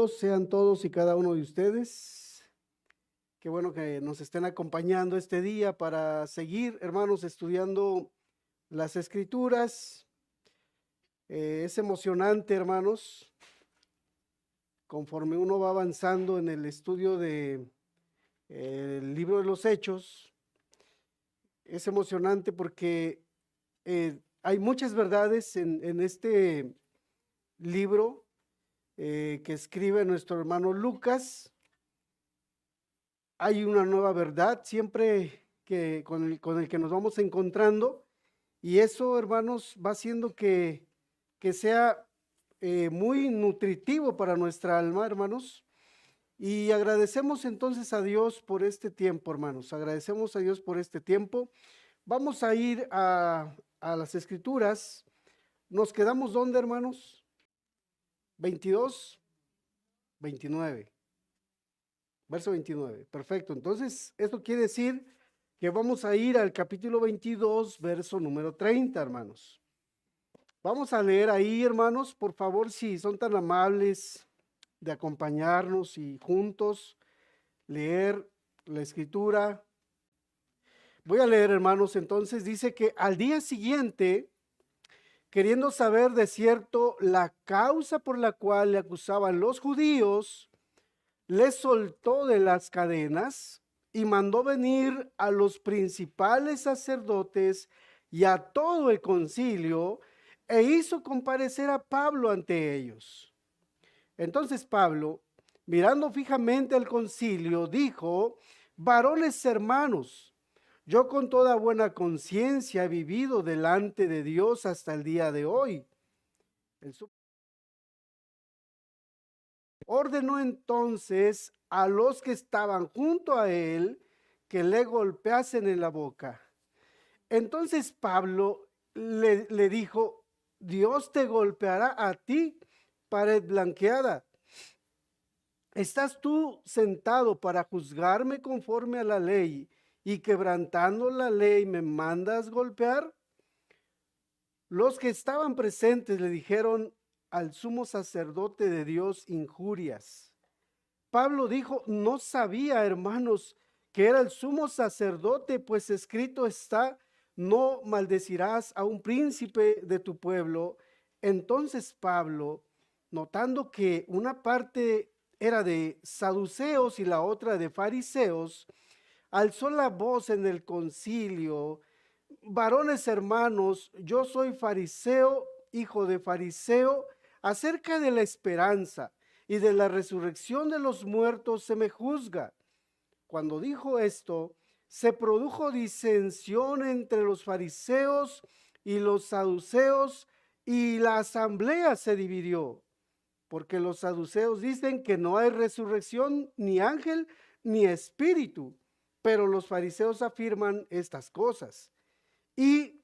Bienvenidos sean todos y cada uno de ustedes. Qué bueno que nos estén acompañando este día para seguir, hermanos, estudiando las Escrituras. Es emocionante, hermanos, conforme uno va avanzando en el estudio de el libro de los Hechos. Es emocionante porque hay muchas verdades en este libro que escribe nuestro hermano Lucas. Hay una nueva verdad siempre que con el que nos vamos encontrando, y eso, hermanos, va haciendo que sea muy nutritivo para nuestra alma, hermanos. Y agradecemos entonces a Dios por este tiempo, hermanos. Agradecemos a Dios por este tiempo. Vamos a ir a las Escrituras. ¿Nos quedamos dónde, hermanos? 22, 29. Verso 29. Perfecto. Entonces, esto quiere decir que vamos a ir al capítulo 22, verso número 30, hermanos. Vamos a leer ahí, hermanos, por favor, si son tan amables de acompañarnos y juntos leer la escritura. Voy a leer, hermanos. Entonces dice que al día siguiente, queriendo saber de cierto la causa por la cual le acusaban los judíos, le soltó de las cadenas y mandó venir a los principales sacerdotes y a todo el concilio, e hizo comparecer a Pablo ante ellos. Entonces Pablo, mirando fijamente al concilio, dijo: varones hermanos, yo con toda buena conciencia he vivido delante de Dios hasta el día de hoy. Ordenó entonces a los que estaban junto a él que le golpeasen en la boca. Entonces Pablo le dijo: Dios te golpeará a ti, pared blanqueada. ¿Estás tú sentado para juzgarme conforme a la ley y quebrantando la ley me mandas golpear? Los que estaban presentes le dijeron al sumo sacerdote de Dios injurias. Pablo dijo: no sabía, hermanos, que era el sumo sacerdote, pues escrito está: no maldecirás a un príncipe de tu pueblo. Entonces Pablo, notando que una parte era de saduceos y la otra de fariseos, alzó la voz en el concilio: varones hermanos, yo soy fariseo, hijo de fariseo. Acerca de la esperanza y de la resurrección de los muertos se me juzga. Cuando dijo esto, se produjo disensión entre los fariseos y los saduceos, y la asamblea se dividió, porque los saduceos dicen que no hay resurrección, ni ángel, ni espíritu, pero los fariseos afirman estas cosas. Y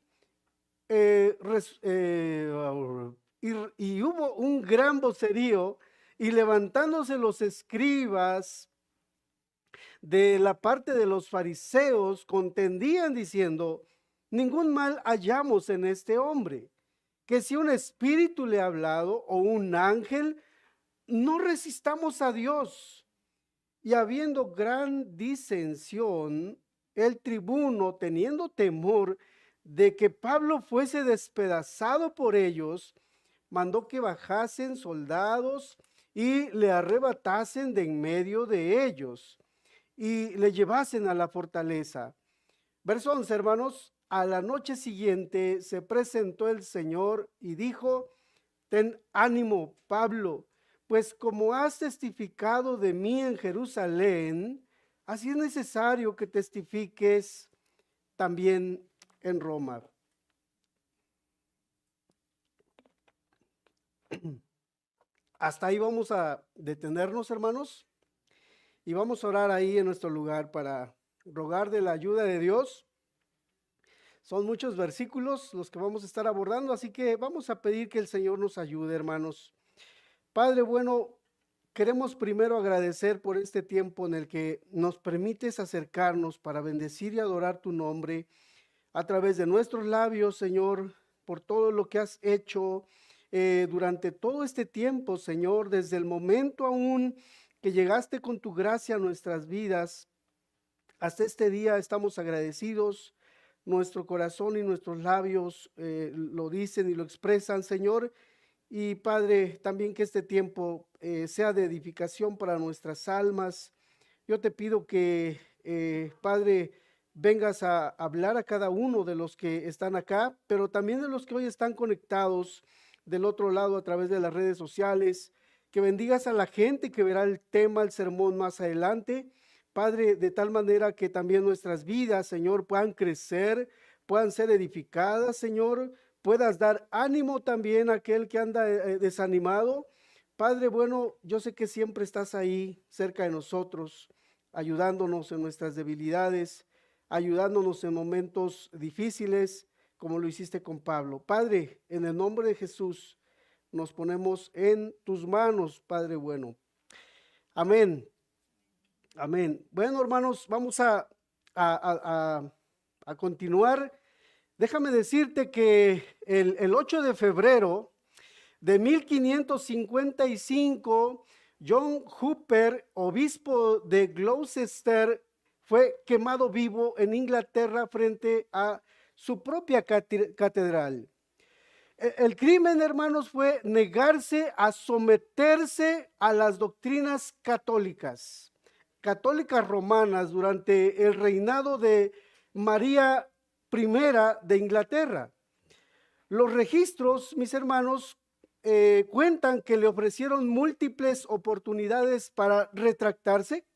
y hubo un gran vocerío, y levantándose los escribas de la parte de los fariseos, contendían diciendo: ningún mal hallamos en este hombre, que si un espíritu le ha hablado o un ángel, no resistamos a Dios. Y habiendo gran disensión, el tribuno, teniendo temor de que Pablo fuese despedazado por ellos, mandó que bajasen soldados y le arrebatasen de en medio de ellos y le llevasen a la fortaleza. Verso 11, hermanos. A la noche siguiente se presentó el Señor y dijo: ten ánimo, Pablo, pues como has testificado de mí en Jerusalén, así es necesario que testifiques también en Roma. Hasta ahí vamos a detenernos, hermanos, y vamos a orar ahí en nuestro lugar para rogar de la ayuda de Dios. Son muchos versículos los que vamos a estar abordando, así que vamos a pedir que el Señor nos ayude, hermanos. Padre bueno, queremos primero agradecer por este tiempo en el que nos permites acercarnos para bendecir y adorar tu nombre a través de nuestros labios, Señor, por todo lo que has hecho durante todo este tiempo, Señor, desde el momento aún que llegaste con tu gracia a nuestras vidas. Hasta este día estamos agradecidos. Nuestro corazón y nuestros labios lo dicen y lo expresan, Señor. Y Padre, también que este tiempo sea de edificación para nuestras almas. Yo te pido que, Padre, vengas a hablar a cada uno de los que están acá, pero también de los que hoy están conectados del otro lado a través de las redes sociales. Que bendigas a la gente que verá el tema, el sermón más adelante. Padre, de tal manera que también nuestras vidas, Señor, puedan crecer, puedan ser edificadas, Señor. Puedas dar ánimo también a aquel que anda desanimado. Padre, bueno, yo sé que siempre estás ahí cerca de nosotros, ayudándonos en nuestras debilidades, ayudándonos en momentos difíciles, como lo hiciste con Pablo. Padre, en el nombre de Jesús, nos ponemos en tus manos, Padre bueno. Amén. Amén. Bueno, hermanos, vamos a continuar. Déjame decirte que el 8 de febrero de 1555, John Hooper, obispo de Gloucester, fue quemado vivo en Inglaterra frente a su propia catedral. El crimen, hermanos, fue negarse a someterse a las doctrinas católicas romanas durante el reinado de María I de Inglaterra. Los registros, mis hermanos, cuentan que le ofrecieron múltiples oportunidades para retractarse.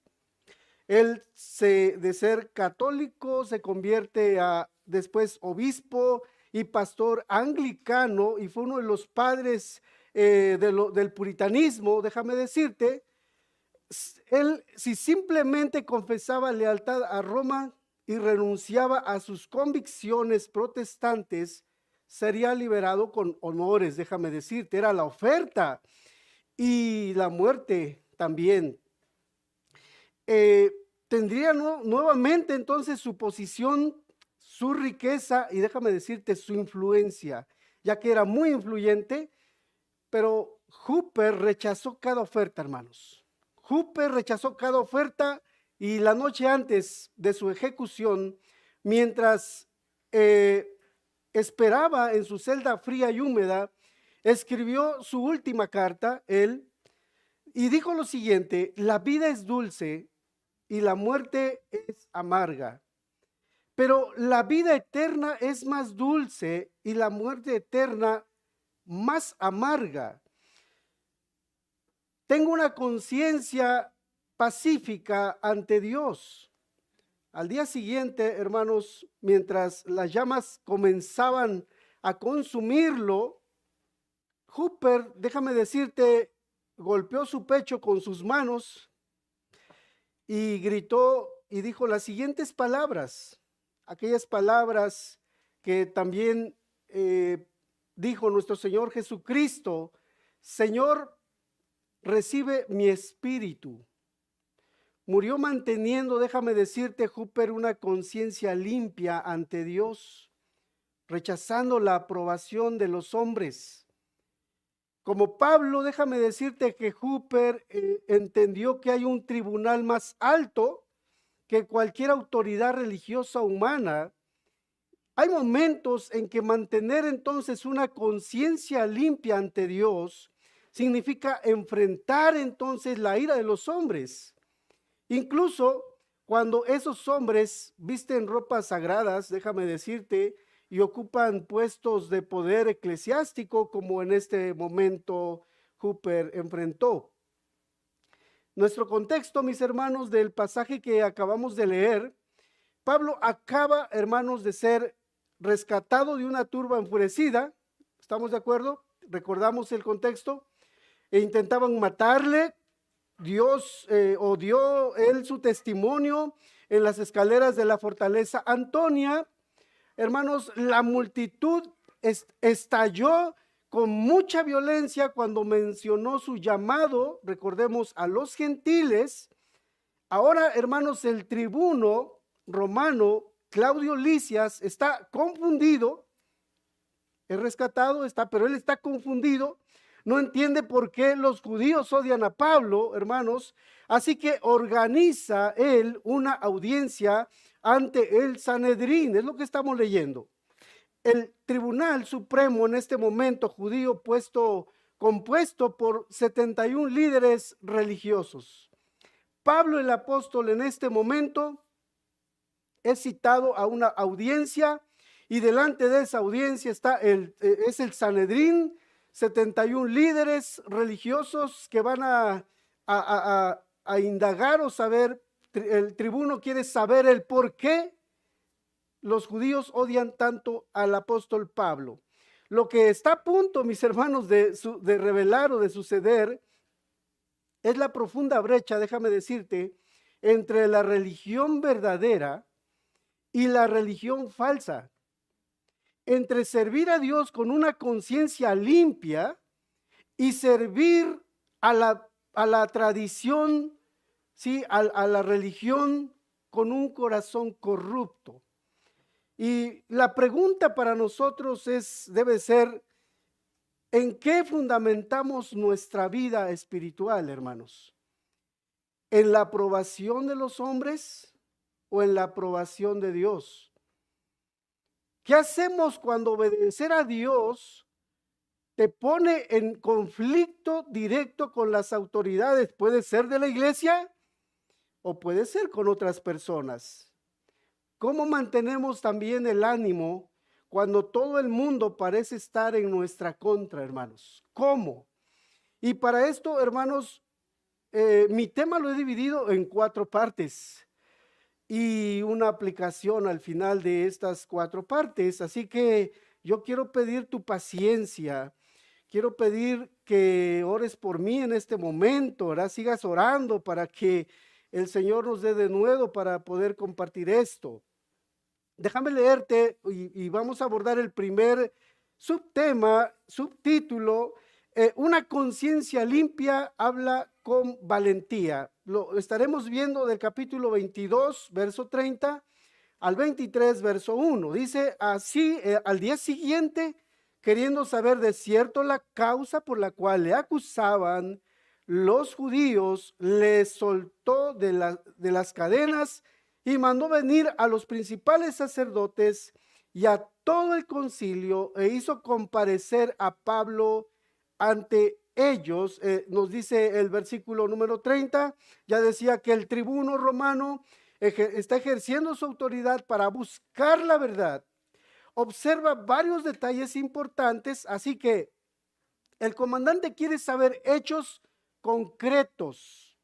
Él de ser católico se convierte a después obispo y pastor anglicano, y fue uno de los padres del puritanismo. Déjame decirte, él, si simplemente confesaba lealtad a Roma y renunciaba a sus convicciones protestantes, sería liberado con honores. Déjame decirte, era la oferta, y la muerte también. Tendría nuevamente entonces su posición, su riqueza y, déjame decirte, su influencia, ya que era muy influyente. Pero Hooper rechazó cada oferta, hermanos. Hooper rechazó cada oferta, y la noche antes de su ejecución, mientras esperaba en su celda fría y húmeda, escribió su última carta, él, y dijo lo siguiente: la vida es dulce y la muerte es amarga, pero la vida eterna es más dulce y la muerte eterna más amarga. Tengo una conciencia pacífica ante Dios. Al día siguiente, hermanos, mientras las llamas comenzaban a consumirlo, Hooper, déjame decirte, golpeó su pecho con sus manos y gritó y dijo las siguientes palabras, aquellas palabras que también dijo nuestro Señor Jesucristo: Señor, recibe mi espíritu. Murió manteniendo, déjame decirte, Hooper, una conciencia limpia ante Dios, rechazando la aprobación de los hombres. Como Pablo, déjame decirte que Hooper entendió que hay un tribunal más alto que cualquier autoridad religiosa humana. Hay momentos en que mantener entonces una conciencia limpia ante Dios significa enfrentar entonces la ira de los hombres. Incluso cuando esos hombres visten ropas sagradas, déjame decirte, y ocupan puestos de poder eclesiástico, como en este momento Hooper enfrentó. Nuestro contexto, mis hermanos, del pasaje que acabamos de leer: Pablo acaba, hermanos, de ser rescatado de una turba enfurecida. ¿Estamos de acuerdo? Recordamos el contexto. E intentaban matarle. Dios dio él su testimonio en las escaleras de la fortaleza Antonia. Hermanos, la multitud estalló con mucha violencia cuando mencionó su llamado, recordemos, a los gentiles. Ahora, hermanos, el tribuno romano Claudio Lisias está confundido, es rescatado, pero él está confundido, no entiende por qué los judíos odian a Pablo, hermanos, así que organiza él una audiencia ante el Sanedrín, es lo que estamos leyendo. El Tribunal Supremo en este momento judío compuesto por 71 líderes religiosos. Pablo el apóstol en este momento es citado a una audiencia y delante de esa audiencia es el Sanedrín, 71 líderes religiosos que van a indagar o saber. El tribuno quiere saber el por qué los judíos odian tanto al apóstol Pablo. Lo que está a punto, mis hermanos, de revelar o de suceder es la profunda brecha, déjame decirte, entre la religión verdadera y la religión falsa. Entre servir a Dios con una conciencia limpia y servir a la tradición, ¿sí? a la religión con un corazón corrupto. Y la pregunta para nosotros debe ser, ¿en qué fundamentamos nuestra vida espiritual, hermanos? ¿En la aprobación de los hombres o en la aprobación de Dios? ¿Qué hacemos cuando obedecer a Dios te pone en conflicto directo con las autoridades? Puede ser de la iglesia o puede ser con otras personas. ¿Cómo mantenemos también el ánimo cuando todo el mundo parece estar en nuestra contra, hermanos? ¿Cómo? Y para esto, hermanos, mi tema lo he dividido en 4 partes y una aplicación al final de estas 4 partes. Así que yo quiero pedir tu paciencia. Quiero pedir que ores por mí en este momento, ¿verdad? Sigas orando para que el Señor nos dé de nuevo para poder compartir esto. Déjame leerte y vamos a abordar el primer subtítulo, una conciencia limpia habla con valentía. Lo estaremos viendo del capítulo 22, verso 30 al 23, verso 1. Dice así, al día siguiente, queriendo saber de cierto la causa por la cual le acusaban, los judíos le soltó de las cadenas y mandó venir a los principales sacerdotes y a todo el concilio e hizo comparecer a Pablo ante ellos. Nos dice el versículo número 30, ya decía que el tribuno romano está ejerciendo su autoridad para buscar la verdad. Observa varios detalles importantes, así que el comandante quiere saber hechos concretos,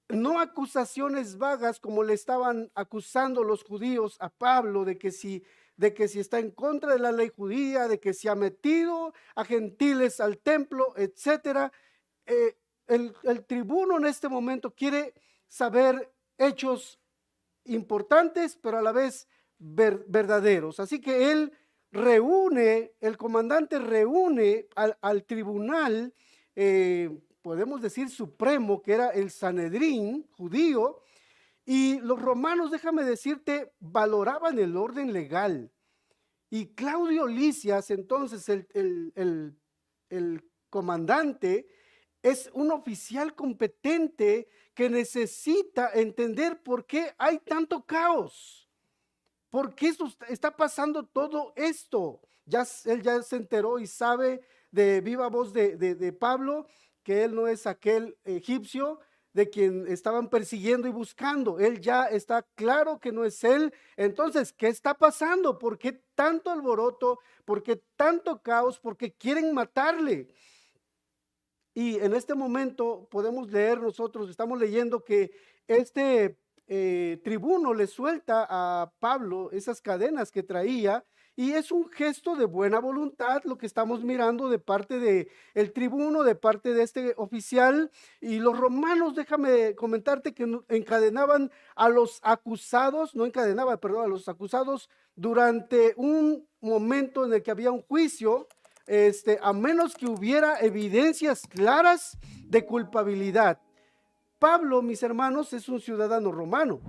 no acusaciones vagas como le estaban acusando los judíos a Pablo de que si está en contra de la ley judía, de que se ha metido a gentiles al templo, etcétera. El tribuno en este momento quiere saber hechos importantes, pero a la vez verdaderos. Así que el comandante reúne al tribunal, podemos decir supremo, que era el Sanedrín judío, y los romanos, déjame decirte, valoraban el orden legal. Y Claudio Lisias, entonces el comandante, es un oficial competente que necesita entender por qué hay tanto caos, por qué está pasando todo esto. Él ya se enteró y sabe de viva voz de Pablo que él no es aquel egipcio de quien estaban persiguiendo y buscando. Él ya está claro que no es él. Entonces, ¿qué está pasando? ¿Por qué tanto alboroto? ¿Por qué tanto caos? ¿Por qué quieren matarle? Y en este momento podemos leer, nosotros estamos leyendo que este tribuno le suelta a Pablo esas cadenas que traía, y es un gesto de buena voluntad lo que estamos mirando de parte del tribuno, de parte de este oficial. Y los romanos, déjame comentarte que encadenaban a los acusados, a los acusados durante un momento en el que había un juicio, a menos que hubiera evidencias claras de culpabilidad. Pablo, mis hermanos, es un ciudadano romano.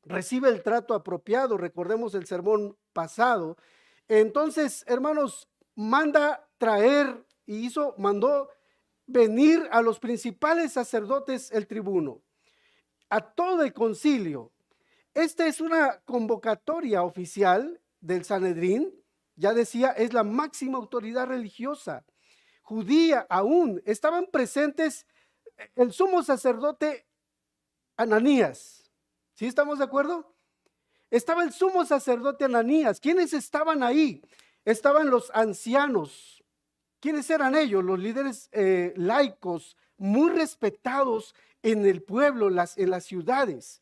Recibe el trato apropiado, recordemos el sermón pasado. Entonces, hermanos, manda traer y mandó venir a los principales sacerdotes, el tribuno, a todo el concilio. Esta es una convocatoria oficial del Sanedrín. Ya decía, es la máxima autoridad religiosa judía aún. Estaban presentes el sumo sacerdote Ananías. ¿Sí estamos de acuerdo? Estaba el sumo sacerdote Ananías. ¿Quiénes estaban ahí? Estaban los ancianos. ¿Quiénes eran ellos? Los líderes laicos, muy respetados en el pueblo, en las ciudades.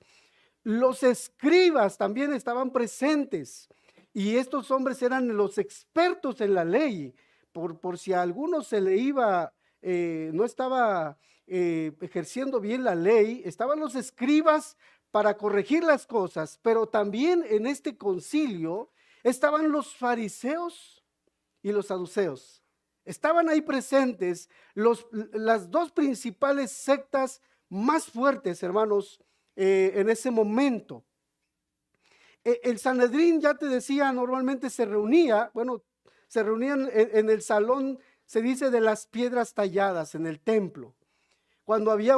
Los escribas también estaban presentes. Y estos hombres eran los expertos en la ley. Por si a alguno se le iba, no estaba ejerciendo bien la ley, estaban los escribas para corregir las cosas, pero también en este concilio estaban los fariseos y los saduceos. Estaban ahí presentes las dos principales sectas más fuertes, hermanos, en ese momento. El Sanedrín, ya te decía, normalmente se reunía, se reunían en el salón, se dice, de las piedras talladas en el templo. Cuando había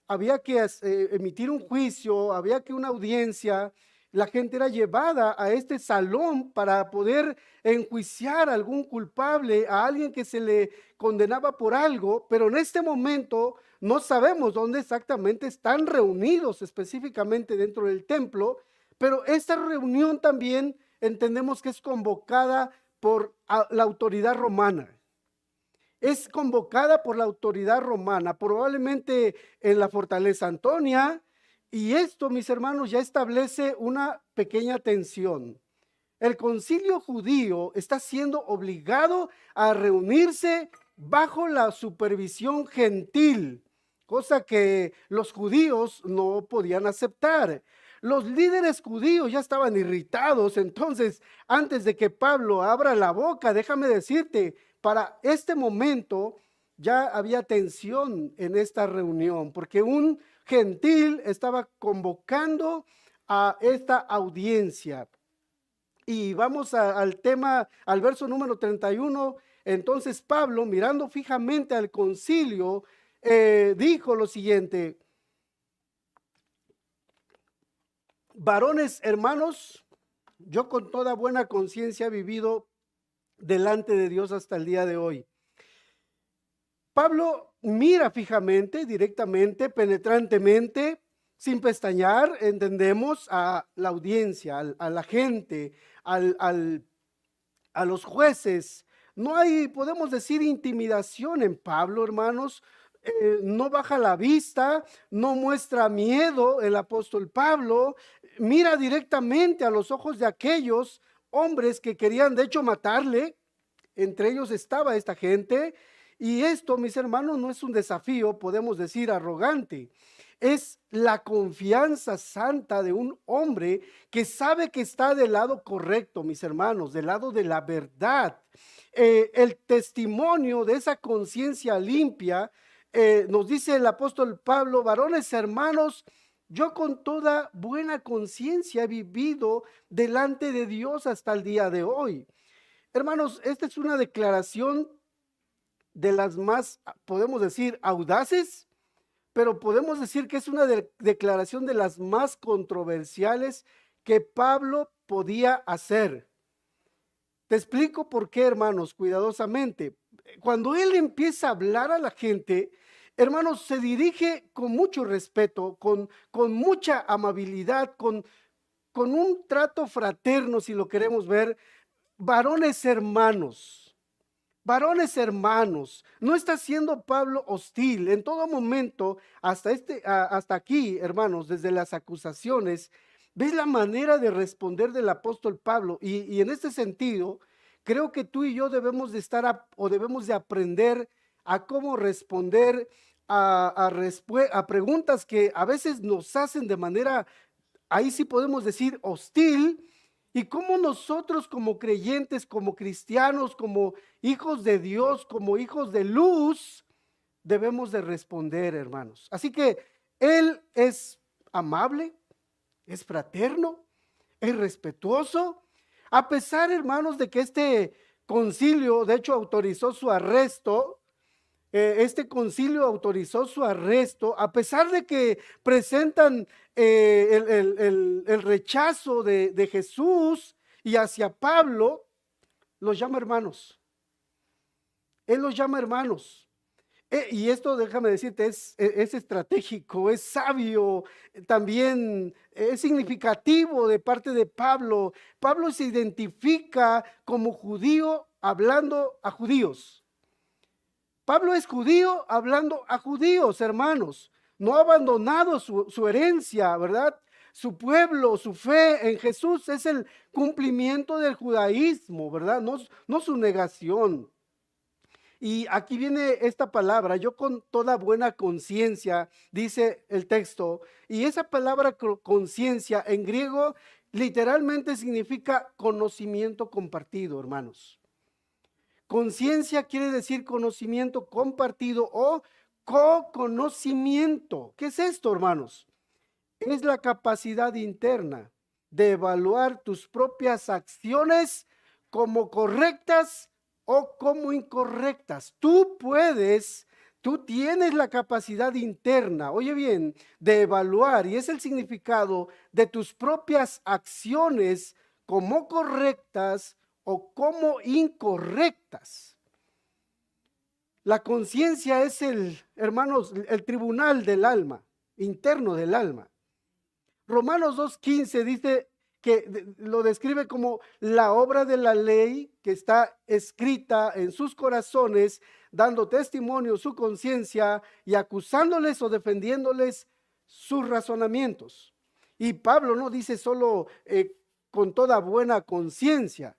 había que emitir un juicio, había que una audiencia, la gente era llevada a este salón para poder enjuiciar a algún culpable, a alguien que se le condenaba por algo, pero en este momento no sabemos dónde exactamente están reunidos específicamente dentro del templo, pero esta reunión también entendemos que es convocada por la autoridad romana. Es convocada por la autoridad romana, probablemente en la fortaleza Antonia, y esto, mis hermanos, ya establece una pequeña tensión. El concilio judío está siendo obligado a reunirse bajo la supervisión gentil, cosa que los judíos no podían aceptar. Los líderes judíos ya estaban irritados, entonces, antes de que Pablo abra la boca, déjame decirte, para este momento ya había tensión en esta reunión, porque un gentil estaba convocando a esta audiencia. Y vamos al tema, al verso número 31. Entonces Pablo, mirando fijamente al concilio, dijo lo siguiente: varones hermanos, yo con toda buena conciencia he vivido delante de Dios hasta el día de hoy. Pablo mira fijamente, directamente, penetrantemente, sin pestañear, entendemos, a la audiencia, a la gente, a los jueces. No hay, podemos decir, intimidación en Pablo, hermanos. No baja la vista, no muestra miedo el apóstol Pablo, mira directamente a los ojos de aquellos hombres que querían de hecho matarle. Entre ellos estaba esta gente, y esto, mis hermanos, no es un desafío, podemos decir, arrogante. Es la confianza santa de un hombre que sabe que está del lado correcto, mis hermanos, del lado de la verdad. El testimonio de esa conciencia limpia, nos dice el apóstol Pablo: varones hermanos, yo con toda buena conciencia he vivido delante de Dios hasta el día de hoy. Hermanos, esta es una declaración de las más, podemos decir, audaces, pero podemos decir que es una declaración de las más controversiales que Pablo podía hacer. Te explico por qué, hermanos, cuidadosamente. Cuando él empieza a hablar a la gente, hermanos, se dirige con mucho respeto, con mucha amabilidad, con un trato fraterno, si lo queremos ver. Varones hermanos, no está siendo Pablo hostil en todo momento, hasta aquí, hermanos, desde las acusaciones. ¿Ves la manera de responder del apóstol Pablo? Y en este sentido, creo que tú y yo debemos de debemos de aprender a cómo responder a preguntas que a veces nos hacen de manera, ahí sí podemos decir, hostil. Y cómo nosotros como creyentes, como cristianos, como hijos de Dios, como hijos de luz, debemos de responder, hermanos. Así que él es amable, es fraterno, es respetuoso. A pesar, hermanos, de que este concilio, de hecho, autorizó su arresto, este concilio autorizó su arresto, a pesar de que presentan el rechazo de Jesús y hacia Pablo, los llama hermanos. Él los llama hermanos. Y esto, déjame decirte, es estratégico, es sabio, también es significativo de parte de Pablo. Pablo se identifica como judío hablando a judíos. Pablo es judío hablando a judíos, hermanos. No ha abandonado su herencia, ¿verdad? Su pueblo, su fe en Jesús es el cumplimiento del judaísmo, ¿verdad? No su negación. Y aquí viene esta palabra, yo con toda buena conciencia, dice el texto, y esa palabra conciencia en griego literalmente significa conocimiento compartido, hermanos. Conciencia quiere decir conocimiento compartido o co-conocimiento. ¿Qué es esto, hermanos? Es la capacidad interna de evaluar tus propias acciones como correctas o como incorrectas. Tú tienes la capacidad interna, oye bien, de evaluar, y es el significado de tus propias acciones como correctas o como incorrectas. La conciencia es hermanos, el tribunal del alma, interno del alma. Romanos 2:15 dice que lo describe como la obra de la ley que está escrita en sus corazones, dando testimonio su conciencia y acusándoles o defendiéndoles sus razonamientos. Y Pablo no dice solo con toda buena conciencia.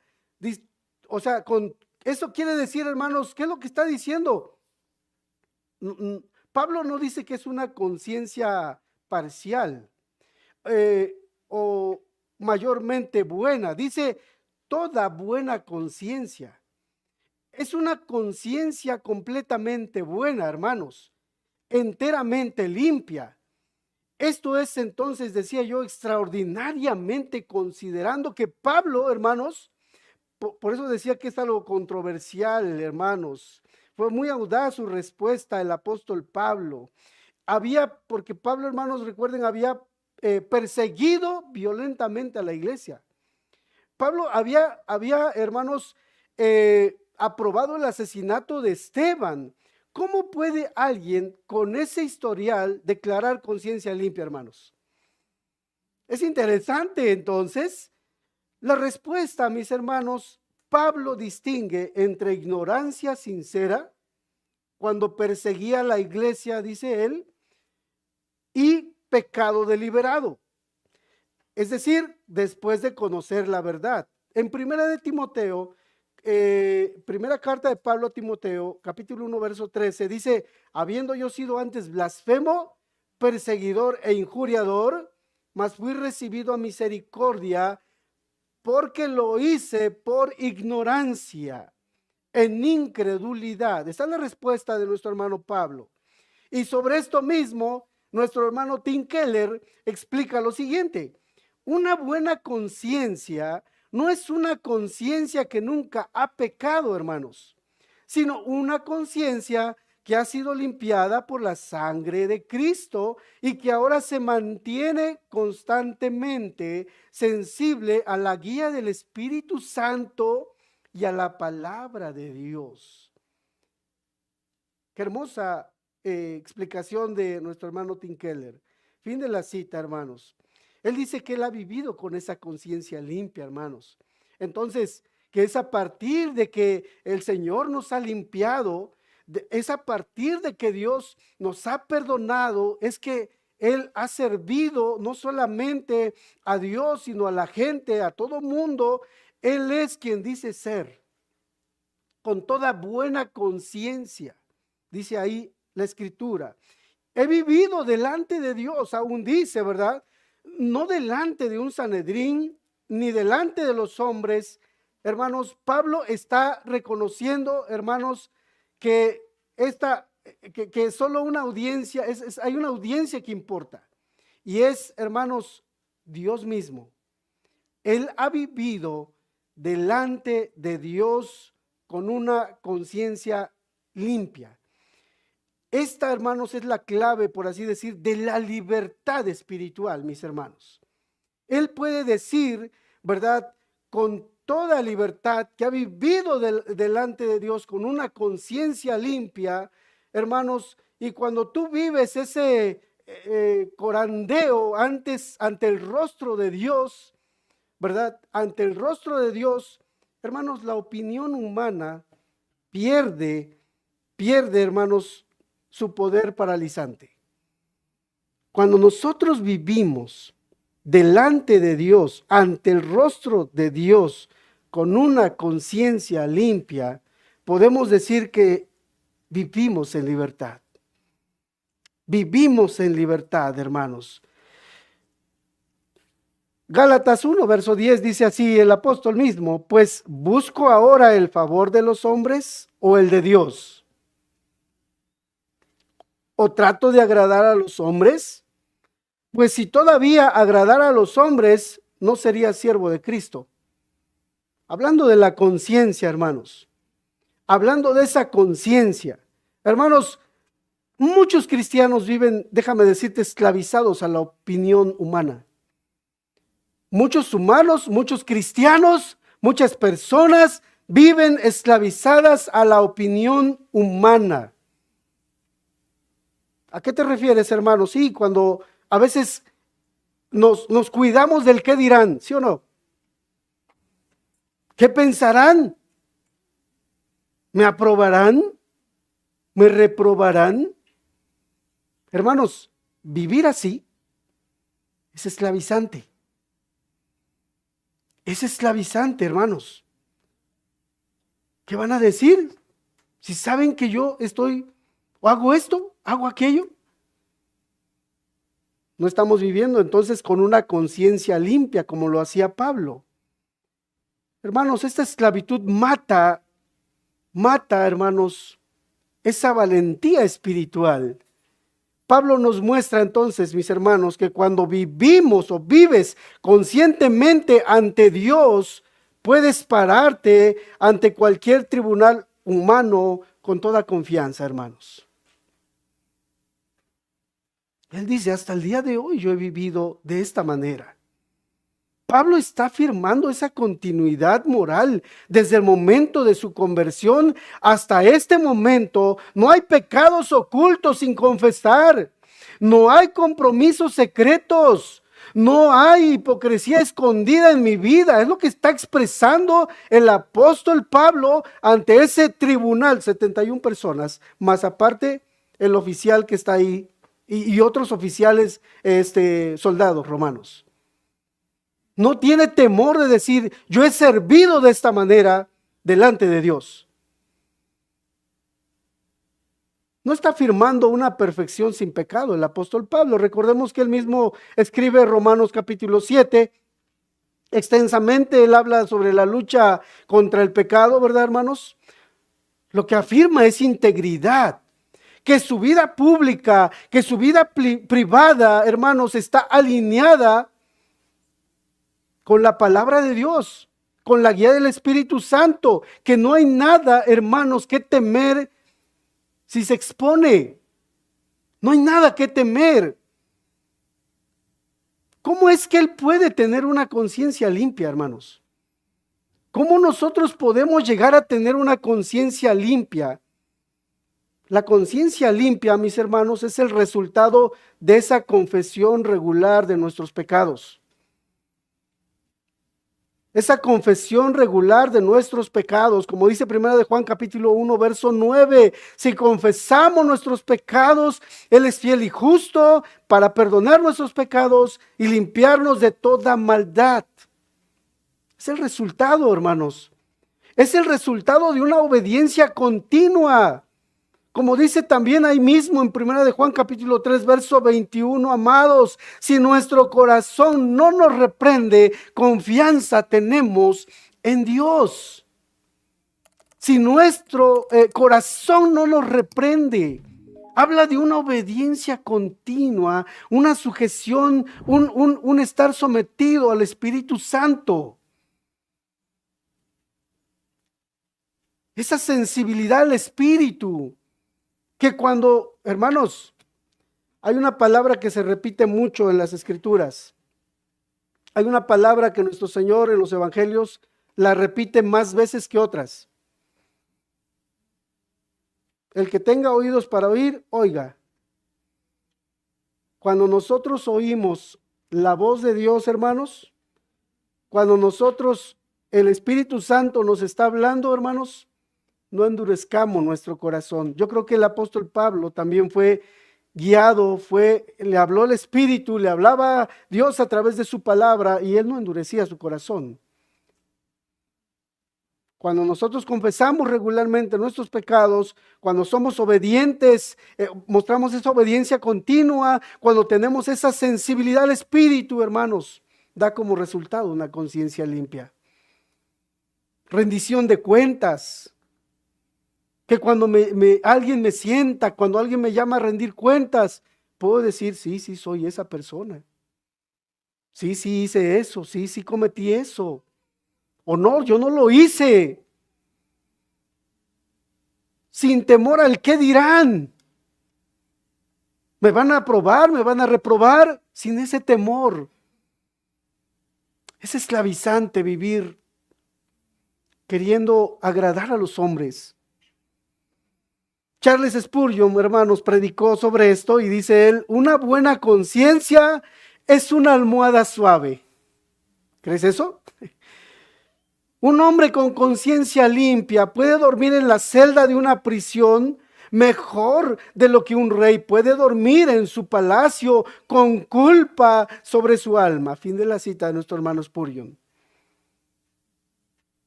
O sea, eso quiere decir, hermanos, ¿qué es lo que está diciendo? Pablo no dice que es una conciencia parcial. O mayormente buena, dice toda buena conciencia. Es una conciencia completamente buena, hermanos, enteramente limpia. Esto es entonces, decía yo, extraordinariamente considerando que Pablo, hermanos, por eso decía que es algo controversial, hermanos. Fue muy audaz su respuesta el apóstol Pablo. Porque Pablo, hermanos, recuerden, había perseguido violentamente a la iglesia. Pablo había hermanos, aprobado el asesinato de Esteban. ¿Cómo puede alguien con ese historial declarar conciencia limpia, hermanos? Es interesante, entonces, la respuesta, mis hermanos. Pablo distingue entre ignorancia sincera, cuando perseguía a la iglesia, dice él, y pecado deliberado. Es decir, después de conocer la verdad. En primera de Timoteo, primera carta de Pablo a Timoteo, capítulo 1, verso 13, dice, habiendo yo sido antes blasfemo, perseguidor e injuriador, mas fui recibido a misericordia, porque lo hice por ignorancia, en incredulidad. Esta es la respuesta de nuestro hermano Pablo. Y sobre esto mismo, nuestro hermano Tim Keller explica lo siguiente: una buena conciencia no es una conciencia que nunca ha pecado, hermanos, sino una conciencia que ha sido limpiada por la sangre de Cristo y que ahora se mantiene constantemente sensible a la guía del Espíritu Santo y a la palabra de Dios. Qué hermosa explicación de nuestro hermano Tim Keller. Fin de la cita, hermanos. Él dice que él ha vivido con esa conciencia limpia, hermanos. Entonces, que es a partir de que el Señor nos ha limpiado, es a partir de que Dios nos ha perdonado, es que Él ha servido no solamente a Dios, sino a la gente, a todo mundo. Él es quien dice ser, con toda buena conciencia. Dice ahí la Escritura. He vivido delante de Dios, aún dice, ¿verdad? No delante de un Sanedrín, ni delante de los hombres. Hermanos, Pablo está reconociendo, hermanos, que solo una audiencia, hay una audiencia que importa. Y es, hermanos, Dios mismo. Él ha vivido delante de Dios con una conciencia limpia. Esta, hermanos, es la clave, por así decir, de la libertad espiritual, mis hermanos. Él puede decir, ¿verdad?, con toda libertad que ha vivido delante de Dios con una conciencia limpia, hermanos, y cuando tú vives ese corandeo ante el rostro de Dios, ¿verdad? Ante el rostro de Dios, hermanos, la opinión humana pierde, hermanos, su poder paralizante. Cuando nosotros vivimos delante de Dios, ante el rostro de Dios, con una conciencia limpia, podemos decir que vivimos en libertad. Vivimos en libertad, hermanos. Gálatas 1, verso 10 dice así el apóstol mismo: pues busco ahora el favor de los hombres o el de Dios. ¿O trato de agradar a los hombres? Pues si todavía agradara a los hombres, no sería siervo de Cristo. Hablando de la conciencia, hermanos. Hablando de esa conciencia. Hermanos, muchos cristianos viven, déjame decirte, esclavizados a la opinión humana. Muchos humanos, muchos cristianos, muchas personas viven esclavizadas a la opinión humana. ¿A qué te refieres, hermano? Sí, cuando a veces nos cuidamos del qué dirán, ¿sí o no? ¿Qué pensarán? ¿Me aprobarán? ¿Me reprobarán? Hermanos, vivir así es esclavizante. Es esclavizante, hermanos. ¿Qué van a decir? Si saben que yo estoy, o hago esto, hago aquello. No estamos viviendo entonces con una conciencia limpia como lo hacía Pablo. Hermanos, esta esclavitud mata, hermanos, esa valentía espiritual. Pablo nos muestra entonces, mis hermanos, que cuando vivimos o vives conscientemente ante Dios, puedes pararte ante cualquier tribunal humano con toda confianza, hermanos. Él dice, hasta el día de hoy yo he vivido de esta manera. Pablo está afirmando esa continuidad moral desde el momento de su conversión hasta este momento. No hay pecados ocultos sin confesar, no hay compromisos secretos, no hay hipocresía escondida en mi vida. Es lo que está expresando el apóstol Pablo ante ese tribunal, 71 personas, más aparte el oficial que está ahí y otros oficiales, soldados romanos. No tiene temor de decir, yo he servido de esta manera delante de Dios. No está afirmando una perfección sin pecado el apóstol Pablo. Recordemos que él mismo escribe Romanos capítulo 7. Extensamente él habla sobre la lucha contra el pecado, ¿verdad, hermanos? Lo que afirma es integridad. Que su vida pública, que su vida privada, hermanos, está alineada con la palabra de Dios, con la guía del Espíritu Santo, que no hay nada, hermanos, que temer si se expone. No hay nada que temer. ¿Cómo es que él puede tener una conciencia limpia, hermanos? ¿Cómo nosotros podemos llegar a tener una conciencia limpia? La conciencia limpia, mis hermanos, es el resultado de esa confesión regular de nuestros pecados. Esa confesión regular de nuestros pecados, como dice 1 de Juan capítulo 1, verso 9, si confesamos nuestros pecados, Él es fiel y justo para perdonar nuestros pecados y limpiarnos de toda maldad. Es el resultado, hermanos. Es el resultado de una obediencia continua. Como dice también ahí mismo en 1 de Juan capítulo 3, verso 21, amados, si nuestro corazón no nos reprende, confianza tenemos en Dios. Si nuestro corazón no nos reprende, habla de una obediencia continua, una sujeción, un estar sometido al Espíritu Santo. esa sensibilidad al espíritu, que cuando, hermanos, hay una palabra que se repite mucho en las escrituras. Hay una palabra que nuestro Señor en los evangelios la repite más veces que otras. El que tenga oídos para oír, oiga. Cuando nosotros oímos la voz de Dios, hermanos, cuando nosotros, el Espíritu Santo nos está hablando, hermanos, no endurezcamos nuestro corazón. Yo creo que el apóstol Pablo también fue guiado, le habló el Espíritu, le hablaba Dios a través de su palabra y él no endurecía su corazón. Cuando nosotros confesamos regularmente nuestros pecados, cuando somos obedientes, mostramos esa obediencia continua, cuando tenemos esa sensibilidad al Espíritu, hermanos, da como resultado una conciencia limpia. Rendición de cuentas. Que cuando alguien me sienta, cuando alguien me llama a rendir cuentas, puedo decir, sí, soy esa persona. Sí, hice eso, sí, cometí eso. O no, yo no lo hice. Sin temor al qué dirán. Me van a aprobar, me van a reprobar, sin ese temor. Es esclavizante vivir queriendo agradar a los hombres. Charles Spurgeon, hermanos, predicó sobre esto y dice él, una buena conciencia es una almohada suave. ¿Crees eso? Un hombre con conciencia limpia puede dormir en la celda de una prisión mejor de lo que un rey puede dormir en su palacio con culpa sobre su alma. Fin de la cita de nuestro hermano Spurgeon.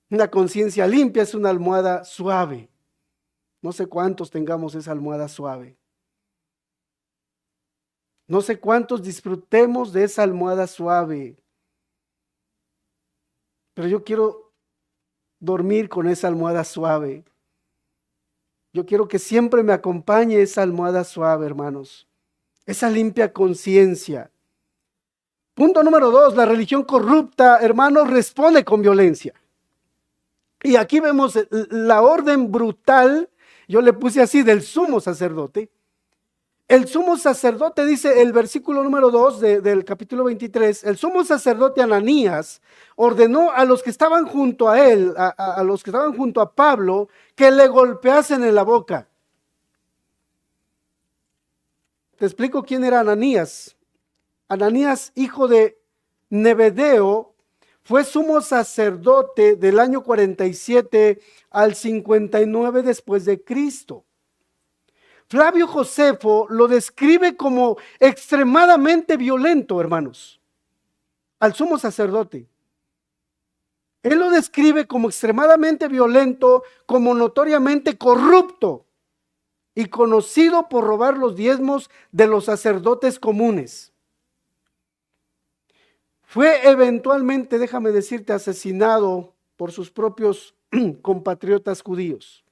Una conciencia limpia es una almohada suave. No sé cuántos tengamos esa almohada suave. No sé cuántos disfrutemos de esa almohada suave. Pero yo quiero dormir con esa almohada suave. Yo quiero que siempre me acompañe esa almohada suave, hermanos. Esa limpia conciencia. Punto número 2, la religión corrupta, hermanos, responde con violencia. Y aquí vemos la orden brutal, yo le puse así, del sumo sacerdote. El sumo sacerdote, dice el versículo número 2 del capítulo 23, el sumo sacerdote Ananías ordenó a los que estaban junto a él, a los que estaban junto a Pablo, que le golpeasen en la boca. Te explico quién era Ananías. Ananías, hijo de Nebedeo, fue sumo sacerdote del año 47 al 59 después de Cristo. Flavio Josefo lo describe como extremadamente violento, hermanos, al sumo sacerdote. Él lo describe como extremadamente violento, como notoriamente corrupto y conocido por robar los diezmos de los sacerdotes comunes. Fue eventualmente, déjame decirte, asesinado por sus propios compatriotas judíos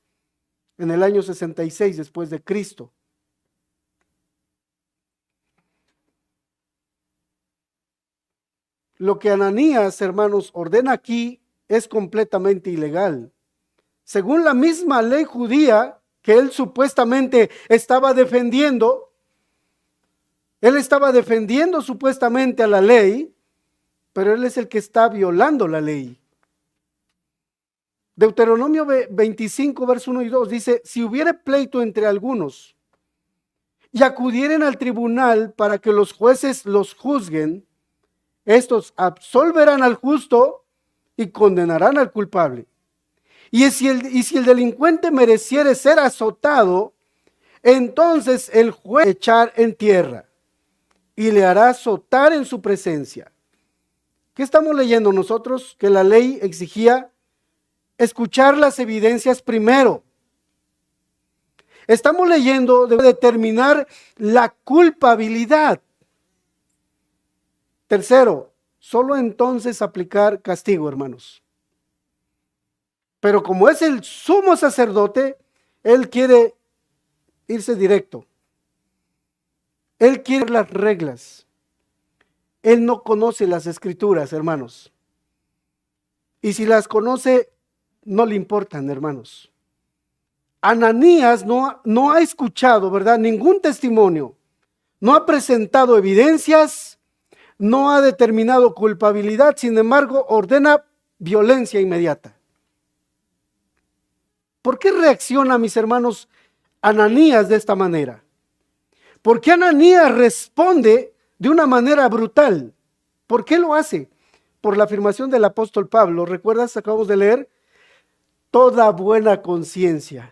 en el año 66 después de Cristo. Lo que Ananías, hermanos, ordena aquí es completamente ilegal. Según la misma ley judía que él supuestamente estaba defendiendo, él estaba defendiendo supuestamente a la ley, pero él es el que está violando la ley. Deuteronomio 25, verso 1 y 2 dice, si hubiere pleito entre algunos y acudieren al tribunal para que los jueces los juzguen, estos absolverán al justo y condenarán al culpable. Y si el delincuente mereciere ser azotado, entonces el juez echar en tierra y le hará azotar en su presencia. ¿Qué estamos leyendo nosotros? Que la ley exigía escuchar las evidencias primero. Estamos leyendo de determinar la culpabilidad. Tercero, solo entonces aplicar castigo, hermanos. Pero como es el sumo sacerdote, él quiere irse directo. Él quiere las reglas. Él no conoce las escrituras, hermanos. Y si las conoce, no le importan, hermanos. Ananías no ha escuchado, ¿verdad? Ningún testimonio, no ha presentado evidencias, no ha determinado culpabilidad, sin embargo, ordena violencia inmediata. ¿Por qué reacciona, mis hermanos, Ananías de esta manera? ¿Por qué Ananías responde de una manera brutal? ¿Por qué lo hace? Por la afirmación del apóstol Pablo. ¿Recuerdas? Acabamos de leer. Toda buena conciencia.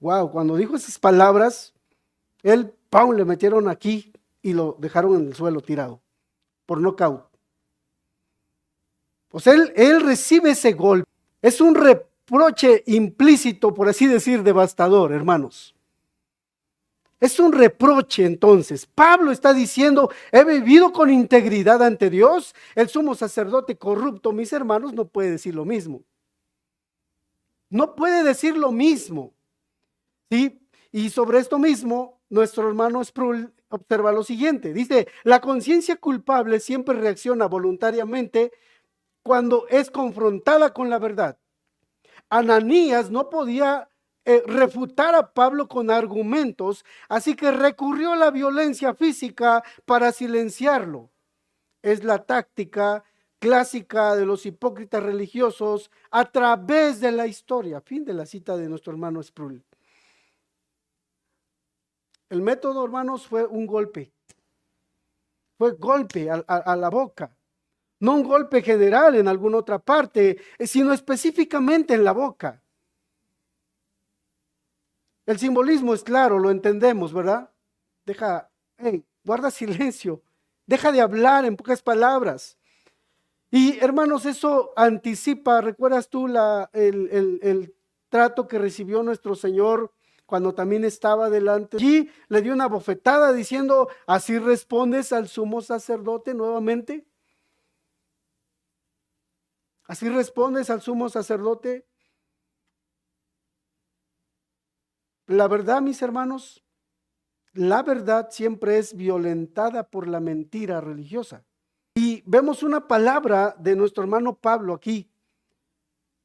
Wow, cuando dijo esas palabras, ¡pam!, le metieron aquí y lo dejaron en el suelo tirado por nocaut. Pues él recibe ese golpe. Es un reproche implícito, por así decir, devastador, hermanos. Es un reproche entonces. Pablo está diciendo, he vivido con integridad ante Dios. El sumo sacerdote corrupto, mis hermanos, no puede decir lo mismo. No puede decir lo mismo. ¿Sí? Y sobre esto mismo, nuestro hermano Sproul observa lo siguiente. Dice, la conciencia culpable siempre reacciona voluntariamente cuando es confrontada con la verdad. Ananías no podía refutar a Pablo con argumentos, así que recurrió a la violencia física para silenciarlo. Es la táctica clásica de los hipócritas religiosos a través de la historia. Fin de la cita de nuestro hermano Sproul. El método, hermanos, fue un golpe. Fue golpe a la boca. No un golpe general en alguna otra parte, sino específicamente en la boca. El simbolismo es claro, lo entendemos, ¿verdad? Guarda silencio, deja de hablar en pocas palabras. Y hermanos, eso anticipa, ¿recuerdas tú el trato que recibió nuestro Señor cuando también estaba delante? Allí le dio una bofetada diciendo, ¿así respondes al sumo sacerdote nuevamente? ¿Así respondes al sumo sacerdote? La verdad, mis hermanos, la verdad siempre es violentada por la mentira religiosa. Y vemos una palabra de nuestro hermano Pablo aquí.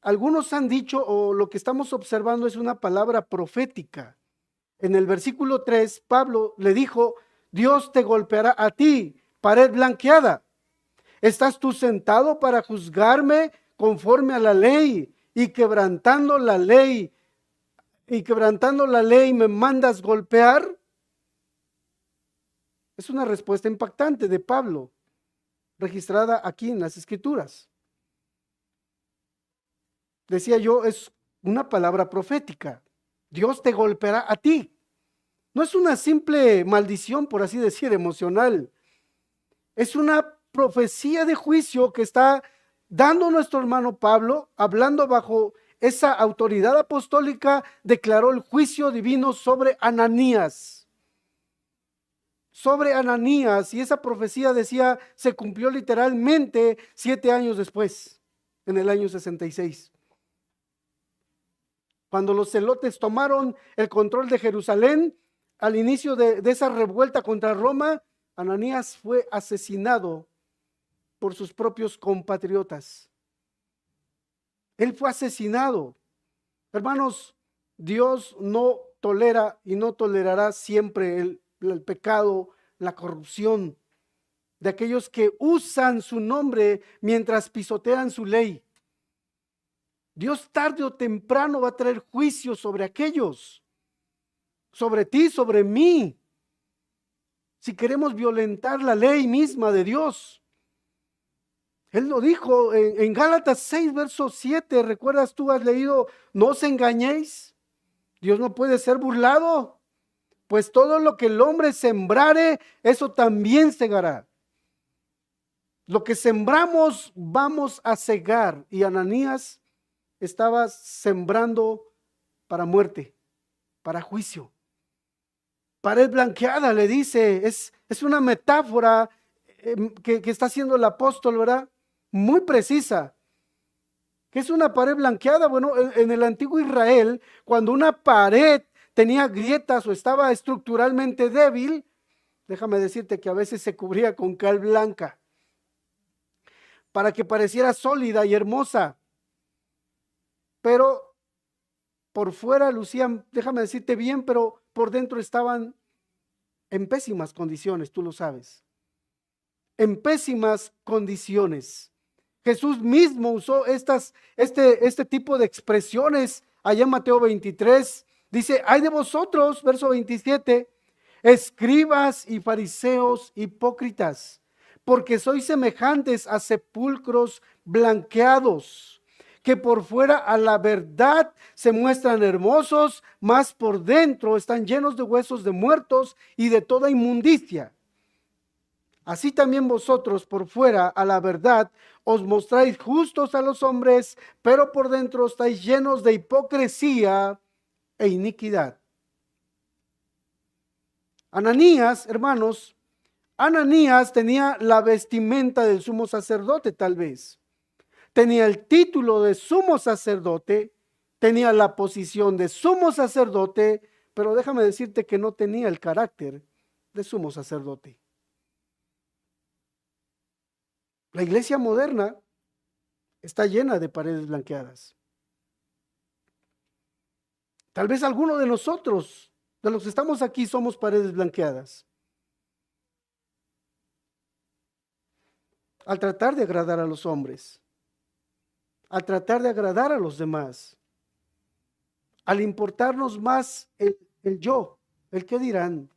Algunos han dicho, o lo que estamos observando es una palabra profética. En el versículo 3, Pablo le dijo, Dios te golpeará a ti, pared blanqueada. ¿Estás tú sentado para juzgarme conforme a la ley y quebrantando la ley? ¿Y quebrantando la ley me mandas golpear? Es una respuesta impactante de Pablo, registrada aquí en las Escrituras. Decía yo, es una palabra profética. Dios te golpeará a ti. No es una simple maldición, por así decir, emocional. Es una profecía de juicio que está dando nuestro hermano Pablo, hablando bajo esa autoridad apostólica, declaró el juicio divino sobre Ananías. Sobre Ananías, y esa profecía decía, se cumplió literalmente 7 años después, en el año 66. Cuando los celotes tomaron el control de Jerusalén, al inicio de esa revuelta contra Roma, Ananías fue asesinado por sus propios compatriotas. Él fue asesinado. Hermanos, Dios no tolera y no tolerará siempre el pecado, la corrupción de aquellos que usan su nombre mientras pisotean su ley. Dios tarde o temprano va a traer juicio sobre aquellos, sobre ti, sobre mí, si queremos violentar la ley misma de Dios. Él lo dijo en Gálatas 6, verso 7, ¿recuerdas tú? Has leído, no os engañéis, Dios no puede ser burlado, pues todo lo que el hombre sembrare, eso también segará. Lo que sembramos vamos a cegar, y Ananías estaba sembrando para muerte, para juicio. Pared blanqueada, le dice, es una metáfora que está haciendo el apóstol, ¿verdad? Muy precisa. ¿Qué es una pared blanqueada? Bueno, en el antiguo Israel, cuando una pared tenía grietas o estaba estructuralmente débil, déjame decirte que a veces se cubría con cal blanca para que pareciera sólida y hermosa. Pero por fuera lucían, déjame decirte bien, pero por dentro estaban en pésimas condiciones, tú lo sabes. En pésimas condiciones. Jesús mismo usó este tipo de expresiones allá en Mateo 23. Dice, ay de vosotros, verso 27, escribas y fariseos hipócritas, porque sois semejantes a sepulcros blanqueados, que por fuera a la verdad se muestran hermosos, mas por dentro están llenos de huesos de muertos y de toda inmundicia. Así también vosotros por fuera a la verdad os mostráis justos a los hombres, pero por dentro estáis llenos de hipocresía e iniquidad. Ananías, hermanos, Ananías tenía la vestimenta del sumo sacerdote tal vez. Tenía el título de sumo sacerdote, tenía la posición de sumo sacerdote, pero déjame decirte que no tenía el carácter de sumo sacerdote. La iglesia moderna está llena de paredes blanqueadas. Tal vez alguno de nosotros, de los que estamos aquí, somos paredes blanqueadas. Al tratar de agradar a los hombres, al tratar de agradar a los demás, al importarnos más el yo, el qué dirán.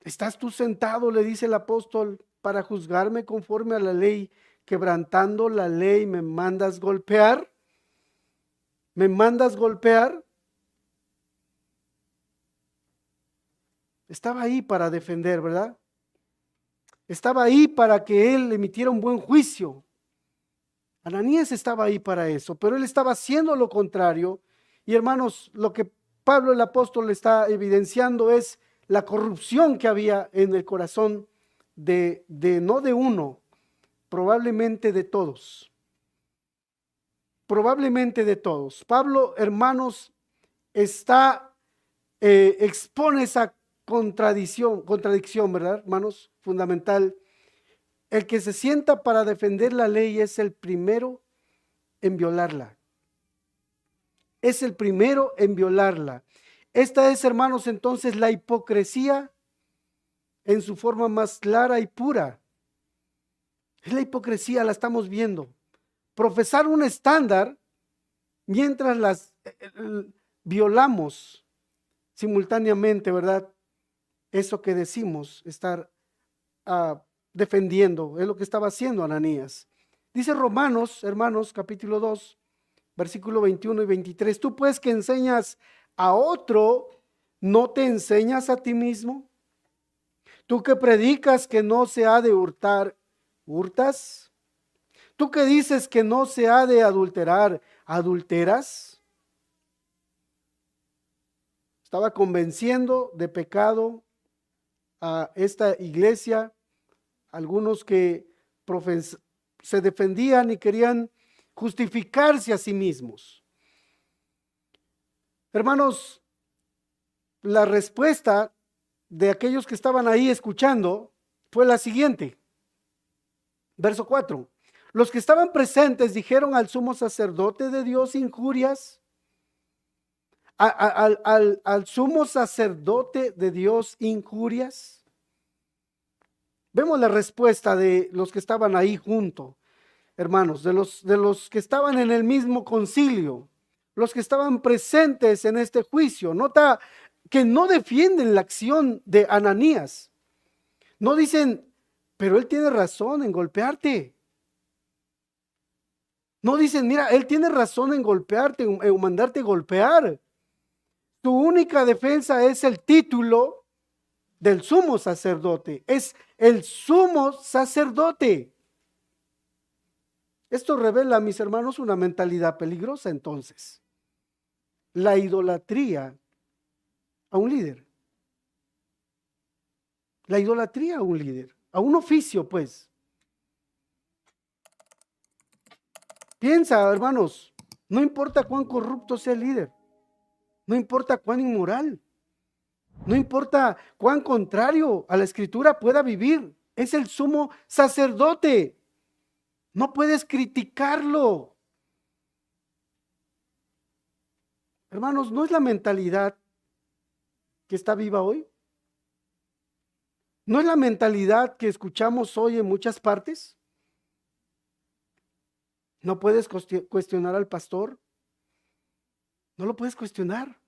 ¿Estás tú sentado, le dice el apóstol, para juzgarme conforme a la ley, quebrantando la ley, me mandas golpear? ¿Me mandas golpear? Estaba ahí para defender, ¿verdad? Estaba ahí para que él emitiera un buen juicio. Ananías estaba ahí para eso, pero él estaba haciendo lo contrario. Y hermanos, lo que Pablo el apóstol está evidenciando es la corrupción que había en el corazón no de uno, probablemente de todos. Probablemente de todos. Pablo, hermanos, expone esa contradicción, ¿verdad, hermanos? Fundamental. El que se sienta para defender la ley es el primero en violarla. Es el primero en violarla. Esta es, hermanos, entonces la hipocresía en su forma más clara y pura. Es la hipocresía, la estamos viendo. Profesar un estándar mientras las violamos simultáneamente, ¿verdad? Eso que decimos, estar defendiendo, es lo que estaba haciendo Ananías. Dice Romanos, hermanos, capítulo 2, versículo 21 y 23, tú pues que enseñas a otro, ¿no te enseñas a ti mismo? Tú que predicas que no se ha de hurtar, ¿hurtas? Tú que dices que no se ha de adulterar, ¿adulteras? Estaba convenciendo de pecado a esta iglesia, algunos que se defendían y querían justificarse a sí mismos. Hermanos, la respuesta de aquellos que estaban ahí escuchando fue la siguiente. Verso 4. Los que estaban presentes dijeron al sumo sacerdote de Dios injurias. Al sumo sacerdote de Dios injurias. Vemos la respuesta de los que estaban ahí junto, hermanos, de los que estaban en el mismo concilio, los que estaban presentes en este juicio. Nota que no defienden la acción de Ananías. No dicen, pero él tiene razón en golpearte. No dicen, mira, él tiene razón en golpearte, en mandarte golpear. Tu única defensa es el título del sumo sacerdote. Es el sumo sacerdote. Esto revela, mis hermanos, una mentalidad peligrosa entonces. La idolatría a un líder. La idolatría a un líder, a un oficio, pues. Piensa, hermanos, no importa cuán corrupto sea el líder, no importa cuán inmoral, no importa cuán contrario a la escritura pueda vivir, es el sumo sacerdote. No puedes criticarlo. Hermanos, ¿no es la mentalidad que está viva hoy? ¿No es la mentalidad que escuchamos hoy en muchas partes? No puedes cuestionar al pastor. No lo puedes cuestionar.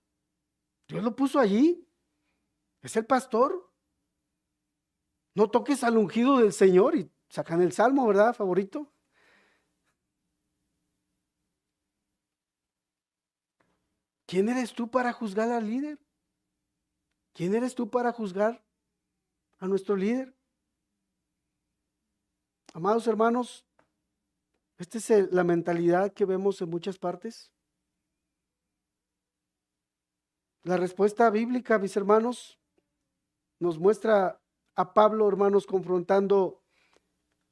Dios lo puso allí. Es el pastor. No toques al ungido del Señor, y sacan el salmo, ¿verdad? Favorito. ¿Quién eres tú para juzgar al líder? ¿Quién eres tú para juzgar a nuestro líder? Amados hermanos, esta es la mentalidad que vemos en muchas partes. La respuesta bíblica, mis hermanos, nos muestra a Pablo, hermanos, confrontando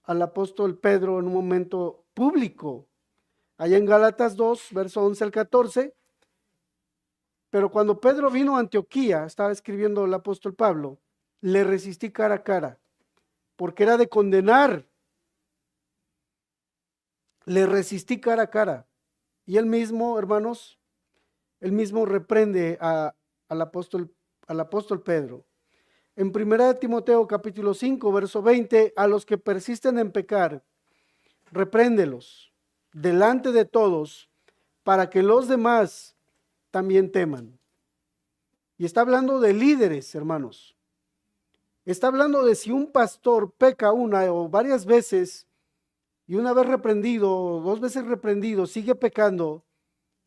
al apóstol Pedro en un momento público. Allá en Gálatas 2, verso 11 al 14. Pero cuando Pedro vino a Antioquía, estaba escribiendo el apóstol Pablo, le resistí cara a cara, porque era de condenar. Le resistí cara a cara. Y él mismo, hermanos, él mismo reprende al apóstol Pedro. En 1 Timoteo capítulo 5, verso 20, a los que persisten en pecar, repréndelos delante de todos, para que los demás también teman. Y está hablando de líderes, hermanos. Está hablando de si un pastor peca una o varias veces, y una vez reprendido, 2 veces reprendido, sigue pecando,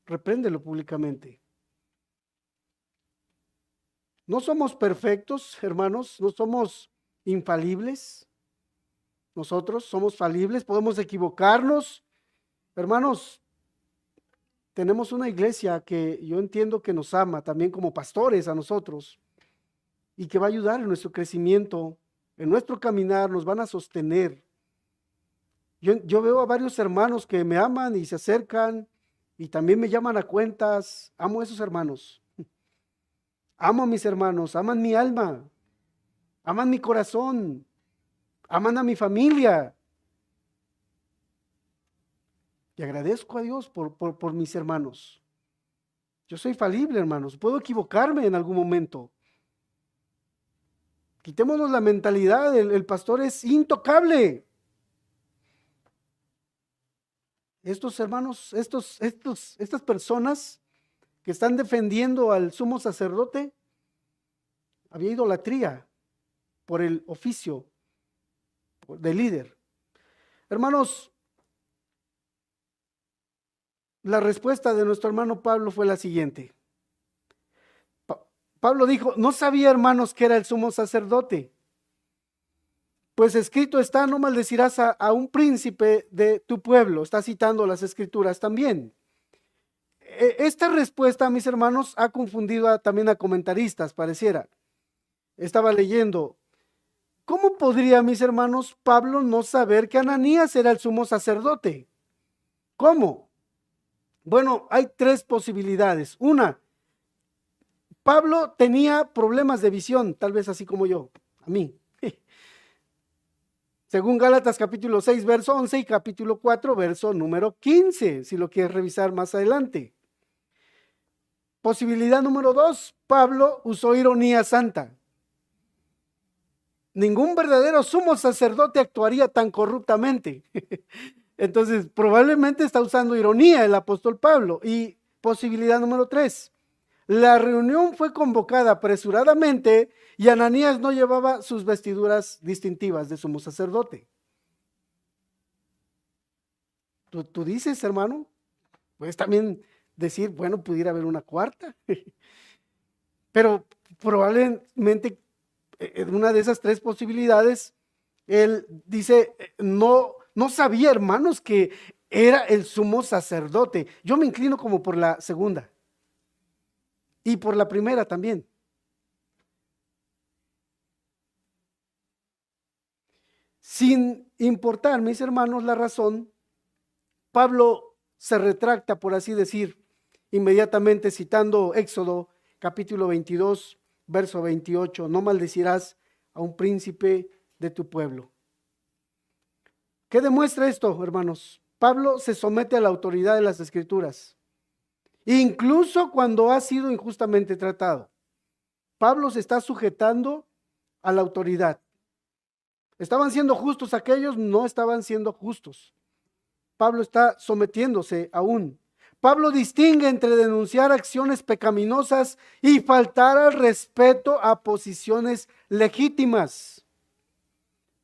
repréndelo públicamente. No somos perfectos, hermanos, no somos infalibles. Nosotros somos falibles, podemos equivocarnos. Hermanos, tenemos una iglesia que yo entiendo que nos ama también como pastores a nosotros y que va a ayudar en nuestro crecimiento, en nuestro caminar, nos van a sostener. Yo veo a varios hermanos que me aman y se acercan y también me llaman a cuentas. Amo a esos hermanos. Amo a mis hermanos, aman mi alma, aman mi corazón, aman a mi familia. Y agradezco a Dios por mis hermanos. Yo soy falible, hermanos. Puedo equivocarme en algún momento. Quitémonos la mentalidad, el pastor es intocable. Estos hermanos, estas personas que están defendiendo al sumo sacerdote, había idolatría por el oficio de líder. Hermanos, la respuesta de nuestro hermano Pablo fue la siguiente. Pablo dijo, no sabía, hermanos, que era el sumo sacerdote. Pues escrito está, no maldecirás a un príncipe de tu pueblo. Está citando las escrituras también. Esta respuesta, mis hermanos, ha confundido también a comentaristas, pareciera. Estaba leyendo, ¿cómo podría, mis hermanos, Pablo no saber que Ananías era el sumo sacerdote? ¿Cómo? Bueno, hay 3 posibilidades. Una, Pablo tenía problemas de visión, tal vez así como yo, a mí. Según Gálatas capítulo 6, verso 11 y capítulo 4, verso número 15, si lo quieres revisar más adelante. Posibilidad número 2, Pablo usó ironía santa. Ningún verdadero sumo sacerdote actuaría tan corruptamente. Entonces, probablemente está usando ironía el apóstol Pablo. Y posibilidad número 3, la reunión fue convocada apresuradamente y Ananías no llevaba sus vestiduras distintivas de sumo sacerdote. ¿Tú dices, hermano? Puedes también decir, bueno, pudiera haber una cuarta. Pero probablemente en una de esas 3 posibilidades, él dice, no sabía, hermanos, que era el sumo sacerdote. Yo me inclino como por la segunda. Y por la primera también. Sin importar, mis hermanos, la razón, Pablo se retracta, por así decir, inmediatamente citando Éxodo capítulo 22, verso 28, no maldecirás a un príncipe de tu pueblo. ¿Qué demuestra esto, hermanos? Pablo se somete a la autoridad de las Escrituras, incluso cuando ha sido injustamente tratado. Pablo se está sujetando a la autoridad. ¿Estaban siendo justos aquellos? No estaban siendo justos. Pablo está sometiéndose aún. Pablo distingue entre denunciar acciones pecaminosas y faltar al respeto a posiciones legítimas.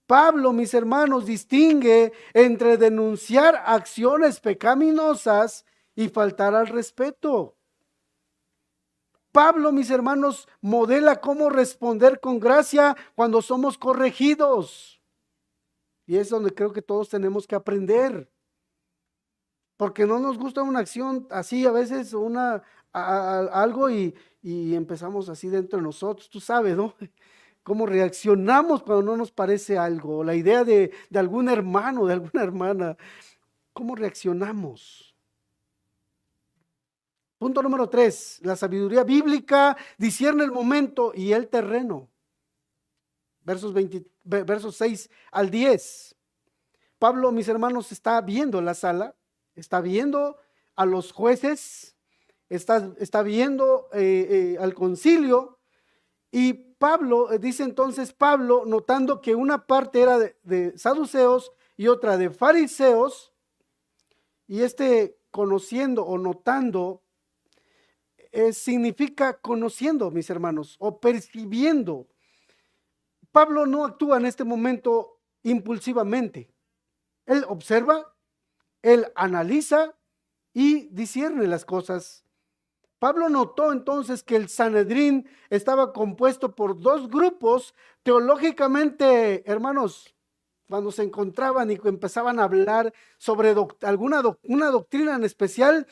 Pablo, mis hermanos, distingue entre denunciar acciones pecaminosas y faltar al respeto. Pablo, mis hermanos, modela cómo responder con gracia cuando somos corregidos. Y es donde creo que todos tenemos que aprender. Porque no nos gusta una acción así, a veces algo y empezamos así dentro de nosotros, tú sabes, ¿no? Cómo reaccionamos cuando no nos parece algo, la idea de algún hermano, de alguna hermana, ¿cómo reaccionamos? Punto número 3, la sabiduría bíblica discierne el momento y el terreno. Versos 6 al 10. Pablo, mis hermanos, está viendo la sala, está viendo a los jueces, está viendo al concilio, y Pablo, dice entonces Pablo, notando que una parte era de saduceos y otra de fariseos, y conociendo o notando, significa conociendo, mis hermanos, o percibiendo. Pablo no actúa en este momento impulsivamente. Él observa, él analiza y discierne las cosas. Pablo notó entonces que el Sanedrín estaba compuesto por dos grupos teológicamente, hermanos, cuando se encontraban y empezaban a hablar sobre una doctrina en especial,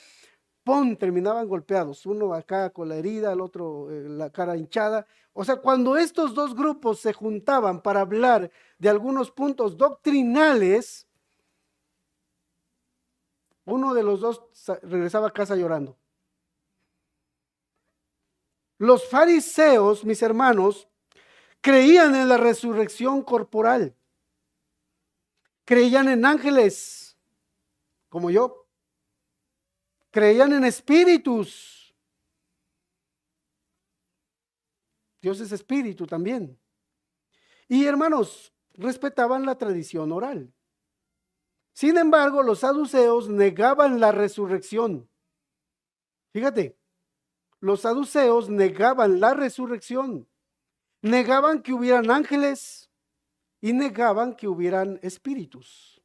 ¡pum!, terminaban golpeados, uno acá con la herida, el otro la cara hinchada. O sea, cuando estos dos grupos se juntaban para hablar de algunos puntos doctrinales, uno de los dos regresaba a casa llorando. Los fariseos, mis hermanos, creían en la resurrección corporal. Creían en ángeles, como yo. Creían en espíritus. Dios es espíritu también. Y hermanos, respetaban la tradición oral. Sin embargo, los saduceos negaban la resurrección. Fíjate, los saduceos negaban la resurrección. Negaban que hubieran ángeles y negaban que hubieran espíritus.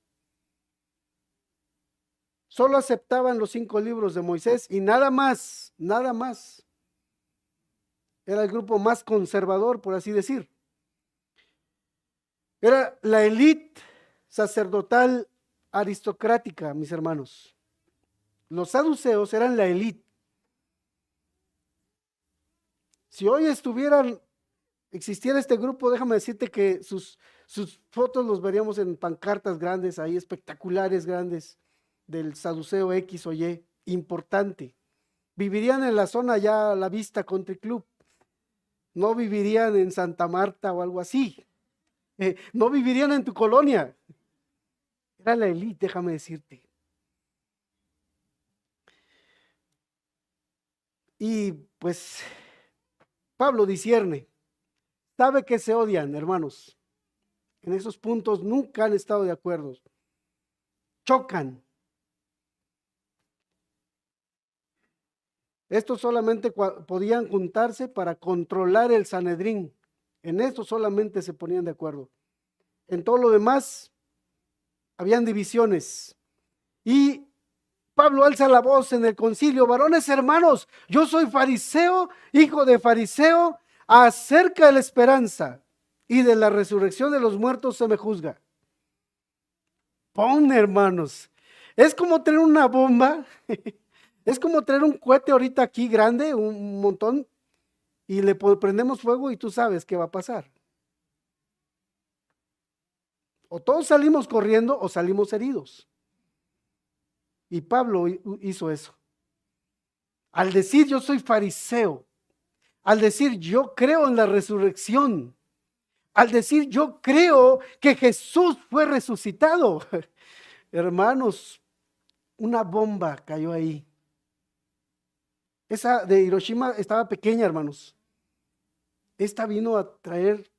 Solo aceptaban los 5 libros de Moisés y nada más, nada más. Era el grupo más conservador, por así decir. Era la élite sacerdotal aristocrática, mis hermanos. Los saduceos eran la élite. Si hoy existiera este grupo, déjame decirte que sus fotos los veríamos en pancartas grandes, ahí espectaculares grandes, del saduceo X o Y, importante. Vivirían en la zona ya a la vista Country Club. No vivirían en Santa Marta o algo así. No vivirían en tu colonia. Era la élite, déjame decirte. Y pues Pablo discierne. Sabe que se odian, hermanos. En esos puntos nunca han estado de acuerdo. Chocan. Estos solamente podían juntarse para controlar el Sanedrín. En esto solamente se ponían de acuerdo. En todo lo demás, habían divisiones. Y Pablo alza la voz en el concilio: varones hermanos, yo soy fariseo, hijo de fariseo, acerca de la esperanza y de la resurrección de los muertos se me juzga. Pon, hermanos, es como tener una bomba. Es como traer un cohete ahorita aquí grande, un montón, y le prendemos fuego y tú sabes qué va a pasar. O todos salimos corriendo o salimos heridos. Y Pablo hizo eso. Al decir yo soy fariseo, al decir yo creo en la resurrección, al decir yo creo que Jesús fue resucitado. Hermanos, una bomba cayó ahí. Esa de Hiroshima estaba pequeña, hermanos. Esta vino a traer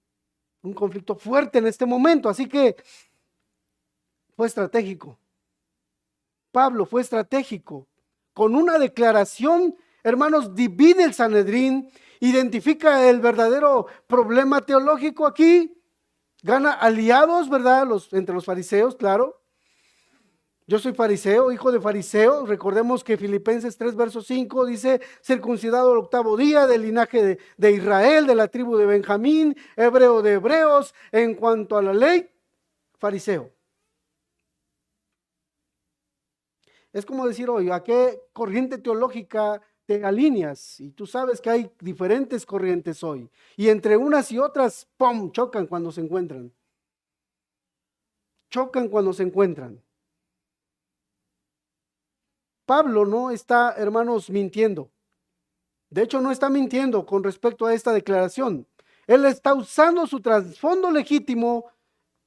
un conflicto fuerte en este momento, así que fue estratégico. Pablo fue estratégico. Con una declaración, hermanos, divide el Sanedrín, identifica el verdadero problema teológico aquí, gana aliados, ¿verdad? Entre los fariseos, claro. Yo soy fariseo, hijo de fariseo. Recordemos que Filipenses 3, verso 5 dice, circuncidado el 8º día, del linaje de Israel, de la tribu de Benjamín, hebreo de hebreos, en cuanto a la ley, fariseo. Es como decir hoy, ¿a qué corriente teológica te alineas? Y tú sabes que hay diferentes corrientes hoy. Y entre unas y otras, ¡pum!, chocan cuando se encuentran. Chocan cuando se encuentran. Pablo no está, hermanos, mintiendo. De hecho, no está mintiendo con respecto a esta declaración. Él está usando su trasfondo legítimo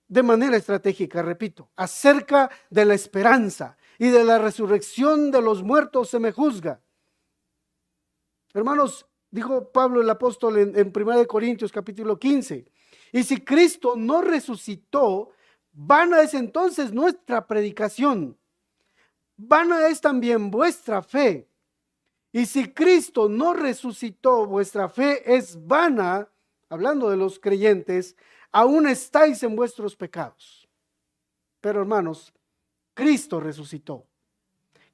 de manera estratégica, repito, acerca de la esperanza y de la resurrección de los muertos se me juzga. Hermanos, dijo Pablo el apóstol en 1 Corintios capítulo 15, y si Cristo no resucitó, vana es entonces nuestra predicación, vana es también vuestra fe. Y si Cristo no resucitó, vuestra fe es vana, hablando de los creyentes, aún estáis en vuestros pecados. Pero hermanos, Cristo resucitó.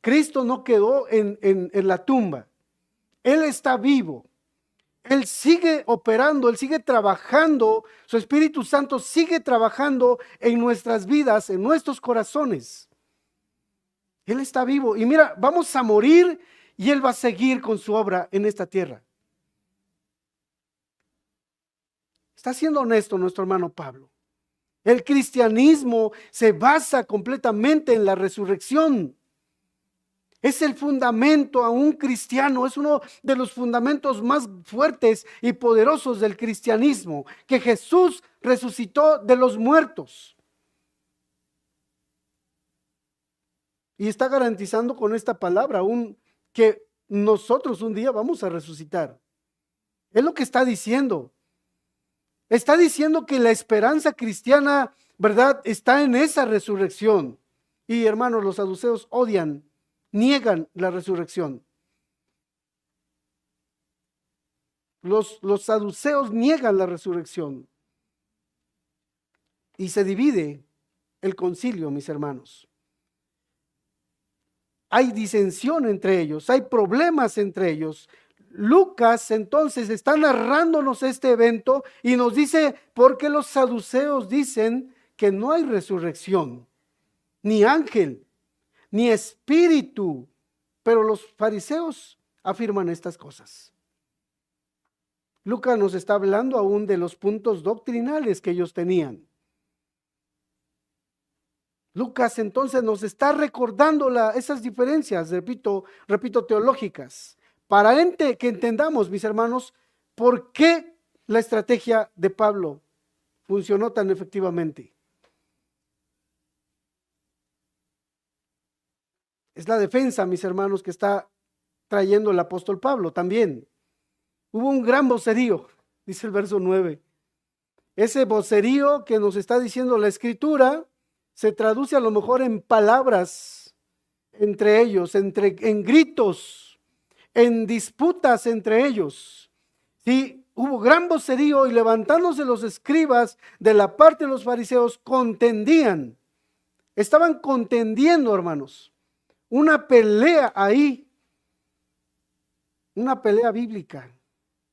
Cristo no quedó en la tumba. Él está vivo. Él sigue operando, Él sigue trabajando. Su Espíritu Santo sigue trabajando en nuestras vidas, en nuestros corazones. Él está vivo. Y mira, vamos a morir y Él va a seguir con su obra en esta tierra. Está siendo honesto nuestro hermano Pablo. El cristianismo se basa completamente en la resurrección. Es el fundamento a un cristiano, es uno de los fundamentos más fuertes y poderosos del cristianismo, que Jesús resucitó de los muertos. Y está garantizando con esta palabra que nosotros un día vamos a resucitar. Es lo que está diciendo. Está diciendo que la esperanza cristiana, ¿verdad?, está en esa resurrección. Y hermanos, los saduceos niegan la resurrección. Los saduceos niegan la resurrección. Y se divide el concilio, mis hermanos. Hay disensión entre ellos, hay problemas entre ellos. Lucas entonces está narrándonos este evento y nos dice por qué los saduceos dicen que no hay resurrección, ni ángel, ni espíritu, pero los fariseos afirman estas cosas. Lucas nos está hablando aún de los puntos doctrinales que ellos tenían. Lucas entonces nos está recordando esas diferencias, repito, teológicas, para que entendamos, mis hermanos, por qué la estrategia de Pablo funcionó tan efectivamente. Es la defensa, mis hermanos, que está trayendo el apóstol Pablo también. Hubo un gran vocerío, dice el verso 9. Ese vocerío que nos está diciendo la Escritura se traduce a lo mejor en palabras entre ellos, en gritos, en disputas entre ellos. Sí, hubo gran vocerío y levantándose los escribas de la parte de los fariseos contendían. Estaban contendiendo, hermanos. Una pelea ahí, una pelea bíblica,